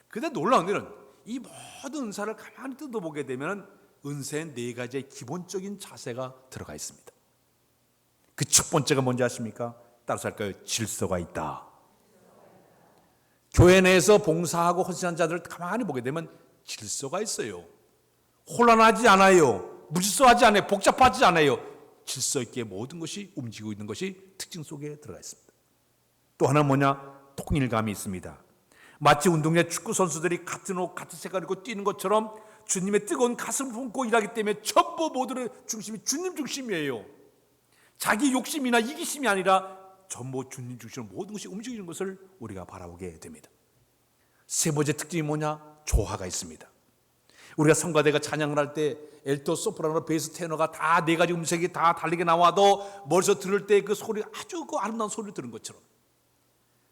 Speaker 2: 근데 놀라운 일은 이 모든 은사를 가만히 뜯어보게 되면 은사의 4가지의 기본적인 자세가 들어가 있습니다. 그 첫 번째가 뭔지 아십니까? 따라서 할까요? 질서가 있다. 교회 내에서 봉사하고 헌신한 자들을 가만히 보게 되면 질서가 있어요. 혼란하지 않아요. 무질서하지 않아요. 복잡하지 않아요. 질서 있게 모든 것이 움직이고 있는 것이 특징 속에 들어가 있습니다. 또 하나 뭐냐? 통일감이 있습니다. 마치 운동회 축구 선수들이 같은 옷 같은 색깔 입고 뛰는 것처럼 주님의 뜨거운 가슴을 품고 일하기 때문에 전부 모두의 중심이 주님 중심이에요. 자기 욕심이나 이기심이 아니라 전부 주님 중심으로 모든 것이 움직이는 것을 우리가 바라보게 됩니다. 세 번째 특징이 뭐냐? 조화가 있습니다. 우리가 성가대가 찬양을 할 때 엘토, 소프라노, 베이스, 테너가 다 네 가지 음색이 다 다르게 나와도 멀리서 들을 때 그 소리 아주 그 아름다운 소리를 들은 것처럼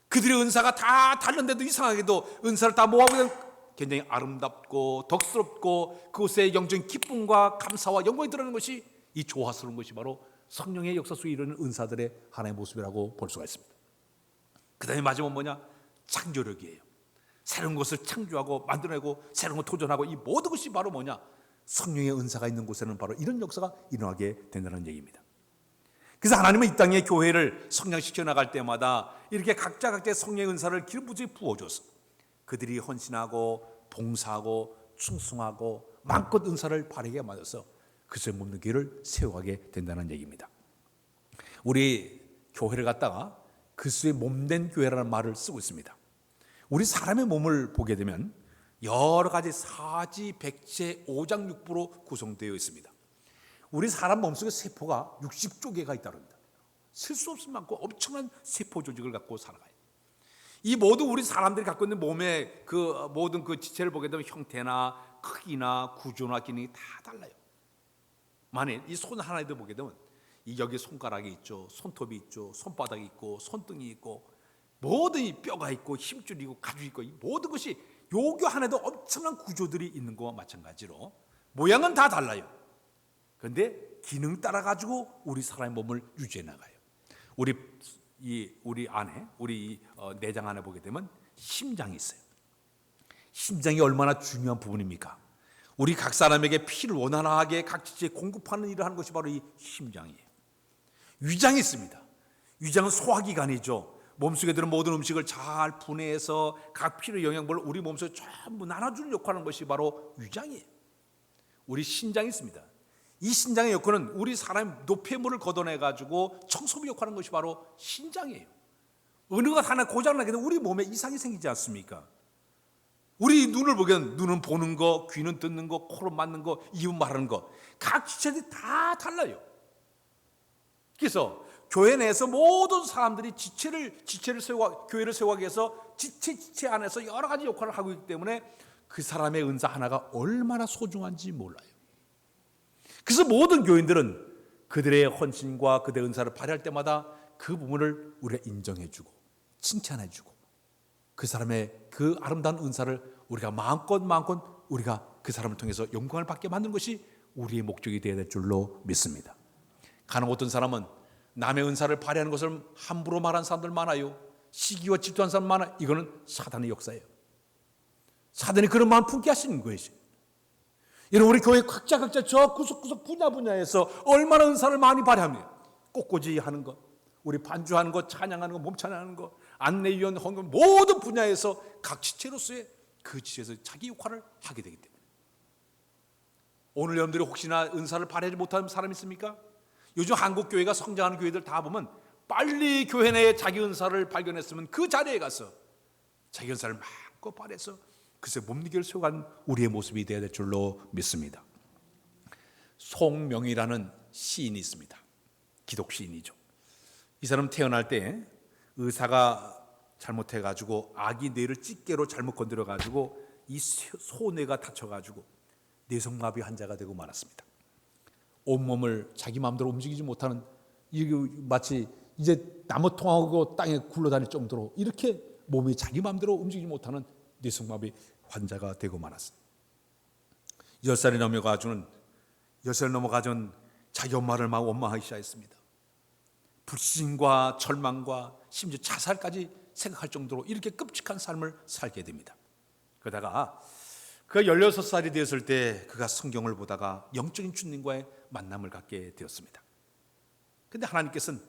Speaker 2: 그들의 은사가 다 다른데도 이상하게도 은사를 다 모아보면 굉장히 아름답고 덕스럽고 그곳에 영적인 기쁨과 감사와 영광이 드러나는 것이 이 조화스러운 것이 바로 성령의 역사 속에 이르는 은사들의 하나의 모습이라고 볼 수가 있습니다. 그 다음에 마지막 뭐냐? 창조력이에요. 새로운 것을 창조하고 만들어내고 새로운 걸 도전하고 이 모든 것이 바로 뭐냐? 성령의 은사가 있는 곳에는 바로 이런 역사가 일어나게 된다는 얘기입니다. 그래서 하나님은 이 땅에 교회를 성장시켜 나갈 때마다 이렇게 각자의 성령의 은사를 기름 부지에 부어줘서 그들이 헌신하고 봉사하고 충성하고 마음껏 은사를 발휘하게 만들어서 그것의 몸는 교회를 세워가게 된다는 얘기입니다. 우리 교회를 갖다가 그리스도의 몸된 교회라는 말을 쓰고 있습니다. 우리 사람의 몸을 보게 되면 여러 가지 사지, 백체, 오장육부로 구성되어 있습니다. 우리 사람 몸속에 세포가 60조 개가 있다고 합니다. 셀 수 없을 만큼 엄청난 세포 조직을 갖고 살아가요. 이 모든 우리 사람들이 갖고 있는 몸의 그 모든 그 지체를 보게 되면 형태나 크기나 구조나 기능이 다 달라요. 만일 이 손 하나에도 보게 되면 이 여기 손가락이 있죠, 손톱이 있죠, 손바닥이 있고 손등이 있고 모든 이 뼈가 있고 힘줄이 있고 가죽이 있고 이 모든 것이 요교 하나에도 엄청난 구조들이 있는 것과 마찬가지로 모양은 다 달라요. 그런데 기능 따라 가지고 우리 사람의 몸을 유지해 나가요. 우리 안에 우리 내장 안에 보게 되면 심장이 있어요. 심장이 얼마나 중요한 부분입니까? 우리 각 사람에게 피를 원활하게 각 지체에 공급하는 일을 하는 것이 바로 이 심장이에요. 위장이 있습니다. 위장은 소화기관이죠. 몸속에 들은 모든 음식을 잘 분해해서 각 피의 영양분을 우리 몸속에 전부 나눠주는 역할을 하는 것이 바로 위장이에요. 우리 신장이 있습니다. 이 신장의 역할은 우리 사람의 노폐물을 걷어내가지고 청소부 역할을 하는 것이 바로 신장이에요. 어느 것 하나 고장나게 되면 우리 몸에 이상이 생기지 않습니까? 우리 눈을 보면 눈은 보는 거, 귀는 듣는 거, 코로 맞는 거, 입은 말하는 거 각 지체들이 다 달라요. 그래서 교회 내에서 모든 사람들이 지체를 세워 교회를 세워가기 위해서 지체 안에서 여러 가지 역할을 하고 있기 때문에 그 사람의 은사 하나가 얼마나 소중한지 몰라요. 그래서 모든 교인들은 그들의 헌신과 그들의 은사를 발휘할 때마다 그 부분을 우리가 인정해주고 칭찬해주고 그 사람의 그 아름다운 은사를 우리가 마음껏 우리가 그 사람을 통해서 영광을 받게 만드는 것이 우리의 목적이 되어야 될 줄로 믿습니다. 가는 어떤 사람은 남의 은사를 발휘하는 것을 함부로 말하는 사람들 많아요. 시기와 질투하는 사람 많아요. 이거는 사단의 역사예요. 사단이 그런 마음 품게 하시는 것이죠. 여러분 우리 교회 각자 저 구석구석 분야에서 얼마나 은사를 많이 발휘합니다. 꽃꽂이 하는 것, 우리 반주하는 것, 찬양하는 것, 몸 찬양하는 것, 안내위원, 헌금 모든 분야에서 각 지체로서의 그 지체에서 자기 역할을 하게 되기 때문에 오늘 여러분들이 혹시나 은사를 발휘하지 못하는 사람 있습니까? 요즘 한국 교회가 성장하는 교회들 다 보면 빨리 교회 내에 자기 은사를 발견했으면 그 자리에 가서 자기 은사를 마음껏 발휘해서 글쎄 몸무게를 세워간 우리의 모습이 되어야 될 줄로 믿습니다. 송명이라는 시인이 있습니다. 기독 시인이죠. 이 사람 태어날 때 의사가 잘못해가지고 아기 뇌를 집게로 잘못 건드려가지고 이 소뇌가 다쳐가지고 뇌성마비 환자가 되고 말았습니다. 온몸을 자기 마음대로 움직이지 못하는 마치 이제 나무 통하고 땅에 굴러다닐 정도로 이렇게 몸이 자기 마음대로 움직이지 못하는 뇌성마비 환자가 되고 말았습니다. 10살이 넘어가준 자기 엄마를 막 원망하기 시작했습니다. 불신과 절망과 심지어 자살까지 생각할 정도로 이렇게 끔찍한 삶을 살게 됩니다. 그러다가 그가 16살이 되었을 때 그가 성경을 보다가 영적인 주님과의 만남을 갖게 되었습니다. 그런데 하나님께서는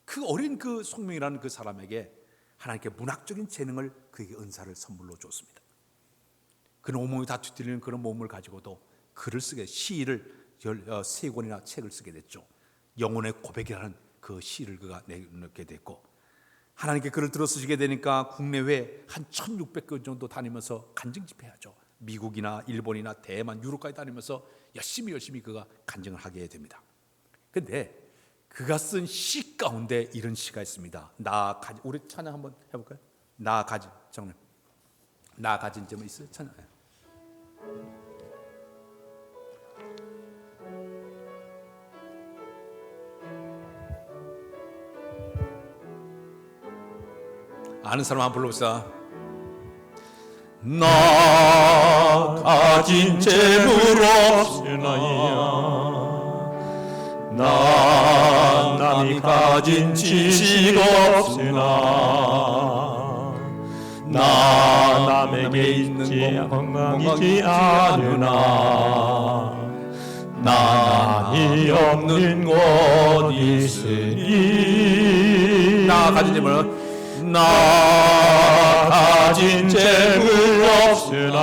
Speaker 2: 그 어린 그 송명이라는 그 사람에게 하나님께 문학적인 재능을 그에게 은사를 선물로 줬습니다. 그는 온몸이 다 뒤틀리는 그런 몸을 가지고도 글을 쓰게 시를 3권이나 책을 쓰게 됐죠. 영혼의 고백이라는 그 시를 그가 내놓게 됐고, 하나님께 그를 들어쓰시게 되니까 국내외 한 1600개 정도 다니면서 간증 집회하죠. 미국이나 일본이나 대만, 유럽까지 다니면서 열심히 그가 간증을 하게 됩니다. 근데 그가 쓴 시 가운데 이런 시가 있습니다. 우리 찬양 한번 해볼까요? 나 가진 점은 있어요? 찬양. 아는 사람 한번 불러봅시다.
Speaker 1: 나 가진 재물 없으나이야, 나 남이 가진 지식 없으나, 나 남에게 있는 건강이지 않으나, 남이 없는 것 있으니.
Speaker 2: 나 가진 재물,
Speaker 1: 나 가진 재물 없으나,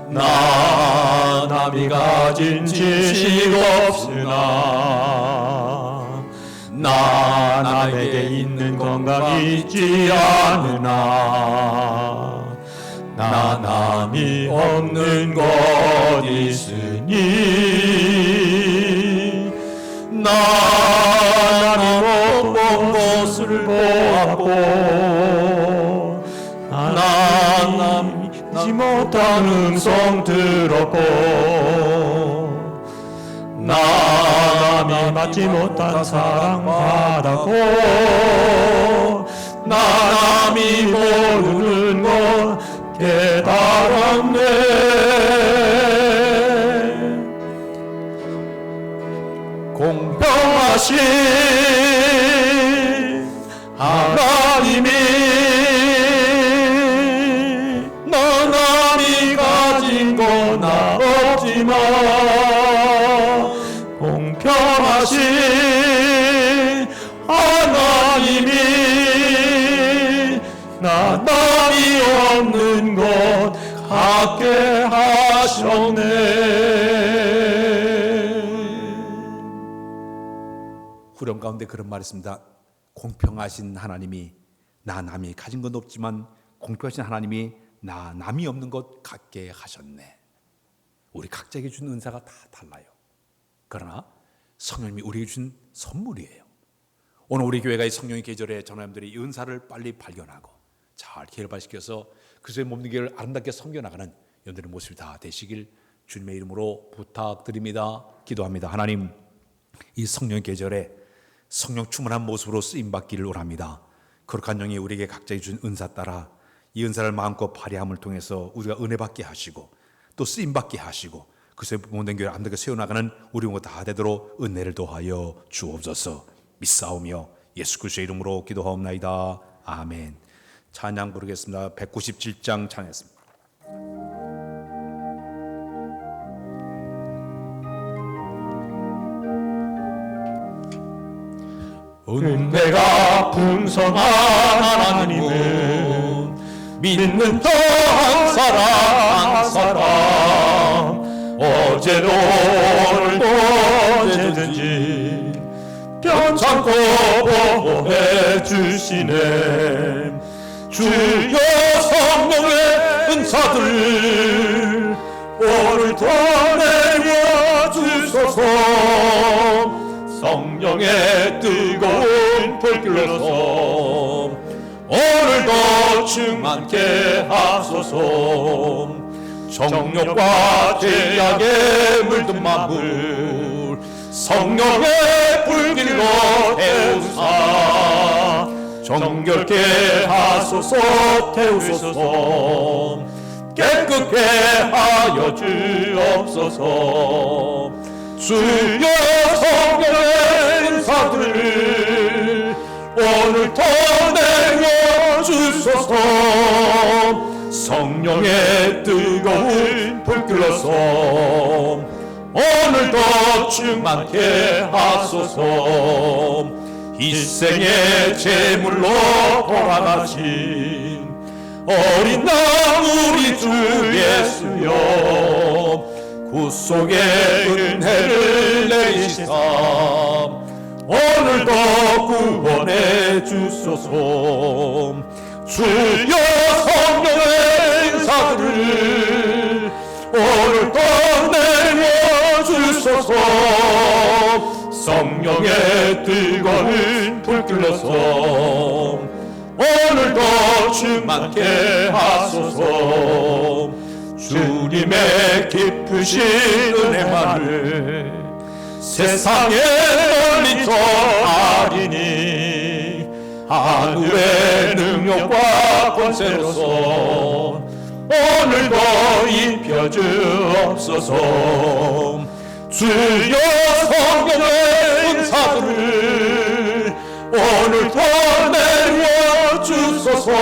Speaker 1: 나 남이 가진 지식 없으나, 나 남에게 있는 건강이 있지 않으나, 나 남이 없는 것 있으니, 나 남이 못 본 것을 보았고, 나 남이 잊지 못한 음성 들었고, 나 남이 받지 못한 사랑 받았고, 나 남이 모르는 것 깨달았네. 공평하신 하나님이 나 남이 가진 건 나 없지만, 공평하신 하나님이 나 남이 없는 것 갖게 하셨네.
Speaker 2: 후렴 가운데 그런 말이 있습니다. 공평하신 하나님이 나 남이 가진 건 없지만 공평하신 하나님이 나 남이 없는 것 갖게 하셨네. 우리 각자에게 준 은사가 다 달라요. 그러나 성령님이 우리에게 준 선물이에요. 오늘 우리 교회가 이 성령의 계절에 전하님들이 이 은사를 빨리 발견하고 잘 결발시켜서 그리스도의 몸된 교회를 아름답게 섬겨나가는 여러분들의 모습이 다 되시길 주님의 이름으로 부탁드립니다. 기도합니다. 하나님, 이 성령의 계절에 성령 충만한 모습으로 쓰임받기를 원합니다. 거룩한 영이 우리에게 각자에게 준 은사 따라 이 은사를 마음껏 발휘함을 통해서 우리가 은혜 받게 하시고 또 쓰임받게 하시고 그리스도의 몸된 교회를 아름답게 세워나가는 우리 모두 다 되도록 은혜를 더하여 주옵소서. 믿사오며 예수 그리스도의 이름으로 기도하옵나이다. 아멘. 찬양 부르겠습니다. 197장 찬양했습니다.
Speaker 1: 은혜가 풍성한 하나님은 믿는 저 한 사람 어제도 오늘도 언제든지 편찮고 보호해 주시네. 주여 성령의 은사들 오늘도 내려 주소서. 성령의 뜨거운 불길로서 오늘도 충만케 하소서. 정욕과 죄악에 물든 만물 성령의 불길로 태우사 정결케 하소서. 태우소서. 깨끗게 하여 주옵소서. 주여 성령의 은사들 오늘도 내려주소서. 성령의 뜨거운 불길로서 오늘도 충만케 하소서. 일생의 제물로 돌아가신 어린 나 우리 주 예수여 구속의 은혜를 내리시사 오늘도 구원해 주소서. 주여 성령의 은사들을 오늘도 내려주소서. 성령의 뜨거운 불길로서 오늘도 충만케 하소서. 주님의 깊으신 은혜만을 세상에 널리 전하리니 하늘의 능력과 권세로서 오늘도 입혀주옵소서. 주여 성령의 은사들을 오늘도 내려주소서.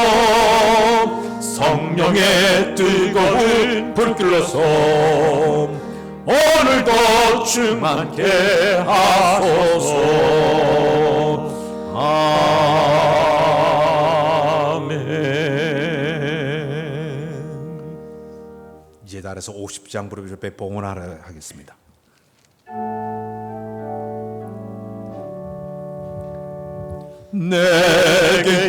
Speaker 1: 성령의 뜨거운 불길로서 오늘도 충만케 하소서. 아멘.
Speaker 2: 이제 달에서 50장 부르기를 봉헌하러 하겠습니다.
Speaker 1: 내게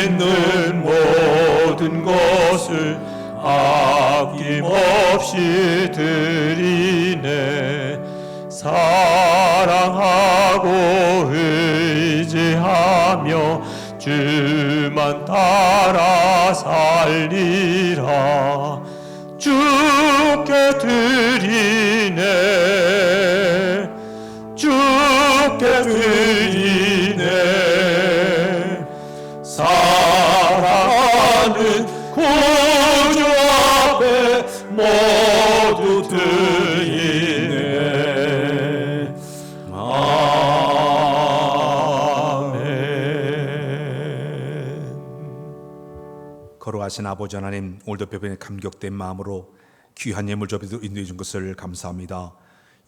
Speaker 1: 있는 모든 것을 아낌없이 드리네. 사랑하고 의지하며 주만 따라 살리라. 주께 드리네. 주께 드리네. 사랑하는 구주 앞에 모두 드리네. 아멘.
Speaker 2: 걸어가신 아버지 하나님, 오늘도 배변에 감격된 마음으로 귀한 예물 접해서 인도해 준 것을 감사합니다.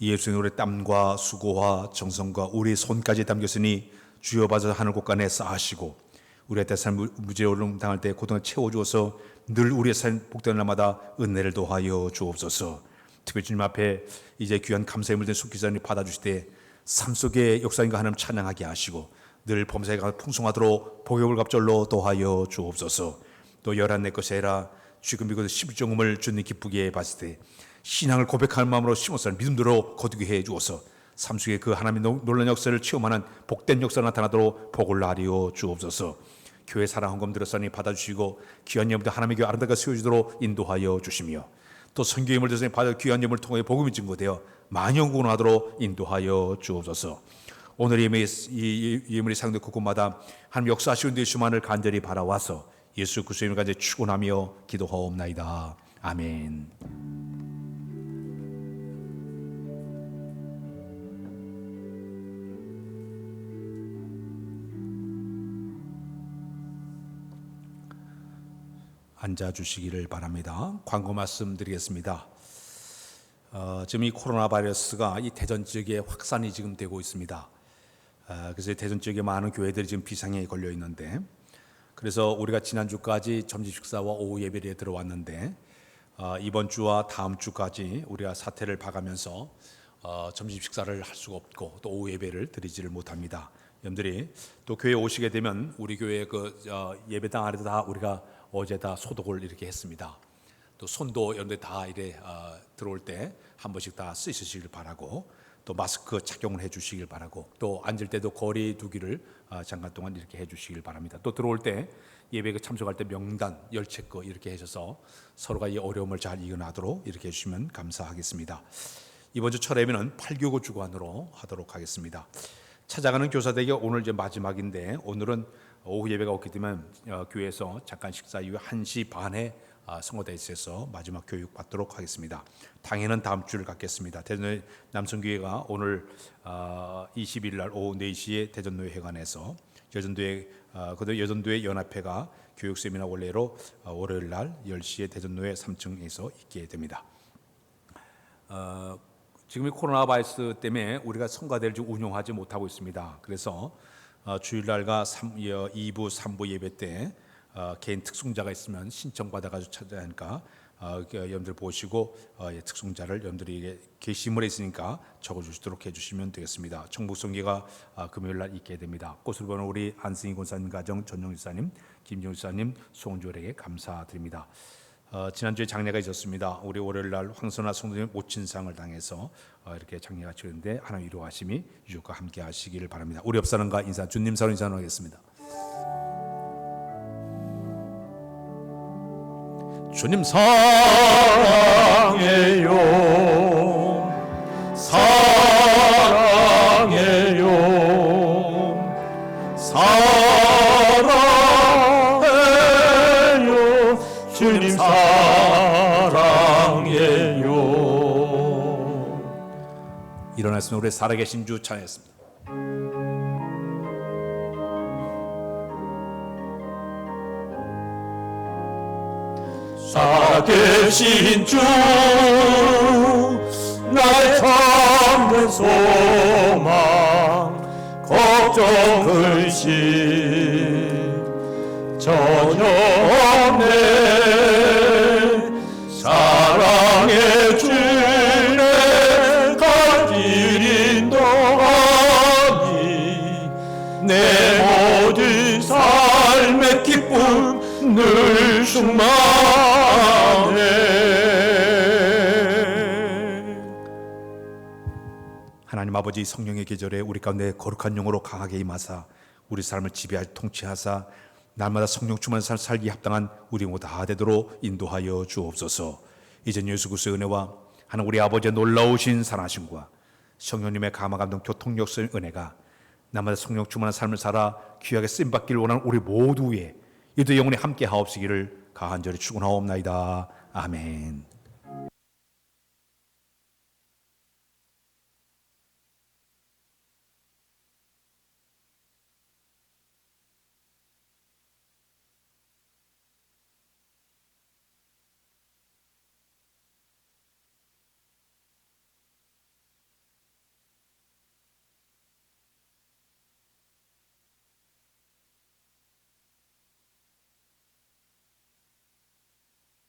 Speaker 2: 예수님 우리 땀과 수고와 정성과 우리 손까지 담겼으니 주여 받아서 하늘 곳간에 쌓으시고 우리의 대산 무죄오름 당할 때 고통을 채워주어서 늘 우리의 삶 복되는 날마다 은혜를 더하여 주옵소서. 특별히 주님 앞에 이제 귀한 감사의 물된 속기자님 받아주실 때 삶 속의 역사인과 하나님 찬양하게 하시고 늘 범사가 풍성하도록 복역을 갑절로 더하여 주옵소서. 또 열한 내 것이 아니라 지금 이곳에 11종음을 주님 기쁘게 봤을 때 신앙을 고백하는 마음으로 심어서 믿음대로 거두게 해 주어서 삶 속에 그 하나님의 놀라운 역사를 체험하는 복된 역사가 나타나도록 복을 나리어 주옵소서. 교회 사랑 헌금 들었으니 받아주시고 귀한 예물도 하나님의 교회 아름답게 세워지도록 인도하여 주시며 또 선교 예물 들었으니 받아 귀한 예물을 통해 복음이 증거되어 만영군하도록 인도하여 주옵소서. 오늘 이 예물이 상대 곳곳마다 하나님 역사하시는 데 주만을 간절히 바라와서 예수 그리스도의 이름으로 간절히 축원하며 기도하옵나이다. 아멘. 앉아 주시기를 바랍니다. 광고 말씀드리겠습니다. 지금 이 코로나 바이러스가 이 대전 지역에 확산이 지금 되고 있습니다. 그래서 대전 지역에 많은 교회들이 지금 비상에 걸려 있는데, 그래서 우리가 지난주까지 점심 식사와 오후 예배에 들어왔는데 이번 주와 다음 주까지 우리가 사태를 봐가면서 점심 식사를 할 수가 없고 또 오후 예배를 드리지를 못합니다. 여러분들이 또 교회 오시게 되면 우리 교회 예배당 안에도 다 우리가 어제 다 소독을 이렇게 했습니다. 또 손도 여러분들 다 이래 들어올 때 한 번씩 다 쓰시길 바라고, 또 마스크 착용을 해주시길 바라고, 또 앉을 때도 거리 두기를 잠깐 동안 이렇게 해주시길 바랍니다. 또 들어올 때 예배에 참석할 때 명단 열체크 이렇게 하셔서 서로가 이 어려움을 잘 이겨나도록 이렇게 해주시면 감사하겠습니다. 이번 주 첫 예배는 8교구 주관으로 하도록 하겠습니다. 찾아가는 교사들에게 오늘 이제 마지막인데, 오늘은 오후 예배가 없기 때문에 교회에서 잠깐 식사 이후 1시 반에 성호대에 있어서 마지막 교육 받도록 하겠습니다. 당회는 다음 주를 갖겠습니다. 대전 남성교회가 오늘 20일 날 오후 4시에 대전노회 회관에서 여전도회 연합회가 교육 세미나 원래로 월요일 날 10시에 대전노회 3층에서 있게 됩니다. 지금 이 코로나 바이러스 때문에 우리가 성가대를 지금 운영하지 못하고 있습니다. 그래서 주일날과 2부, 3부 예배 때 개인 특송자가 있으면 신청받아가지고 찾아야 하니까 여러분들 보시고 특송자를 여러분들이 게시물에 있으니까 적어주시도록 해주시면 되겠습니다. 청북성계가 금요일날 있게 됩니다. 꽃을 보는 우리 안승희 권사님 가정, 전용 지사님, 김정 지사님, 송주월에게 감사드립니다. 지난주에 장례가 있었습니다. 우리 월요일날 황선아 성도님 모친상을 당해서 이렇게 장례가 치렀는데 하나님 위로하심이 유족과 함께 하시기를 바랍니다. 우리 옆사람과 인사, 주님 사랑 인사 나누겠습니다. 주님 사랑해요, 사랑해요, 사랑해요, 주님 사랑해요. 일어났으면 우리 살아계신 주 찬양했습니다.
Speaker 1: 살아계신 주 나의 참된 소망 걱정 근심 전혀 없네 사랑해 주네 갈 길 인도하니 내 모든 삶의 기쁨 늘 충만해.
Speaker 2: 하나님 아버지 성령의 계절에 우리 가운데 거룩한 영으로 강하게 임하사 우리 삶을 지배할 통치하사 날마다 성령 충만한 삶 살기 합당한 우리 모두 다 되도록 인도하여 주옵소서. 이제 예수 그리스도의 은혜와 하나님 우리 아버지의 놀라우신 사랑하심과 성령님의 감화 감동 교통 역사의 은혜가 날마다 성령 충만한 삶을 살아 귀하게 쓰임받기를 원하는 우리 모두의 이도 영혼이 함께 하옵시기를 간절히 축원하옵나이다. 아멘.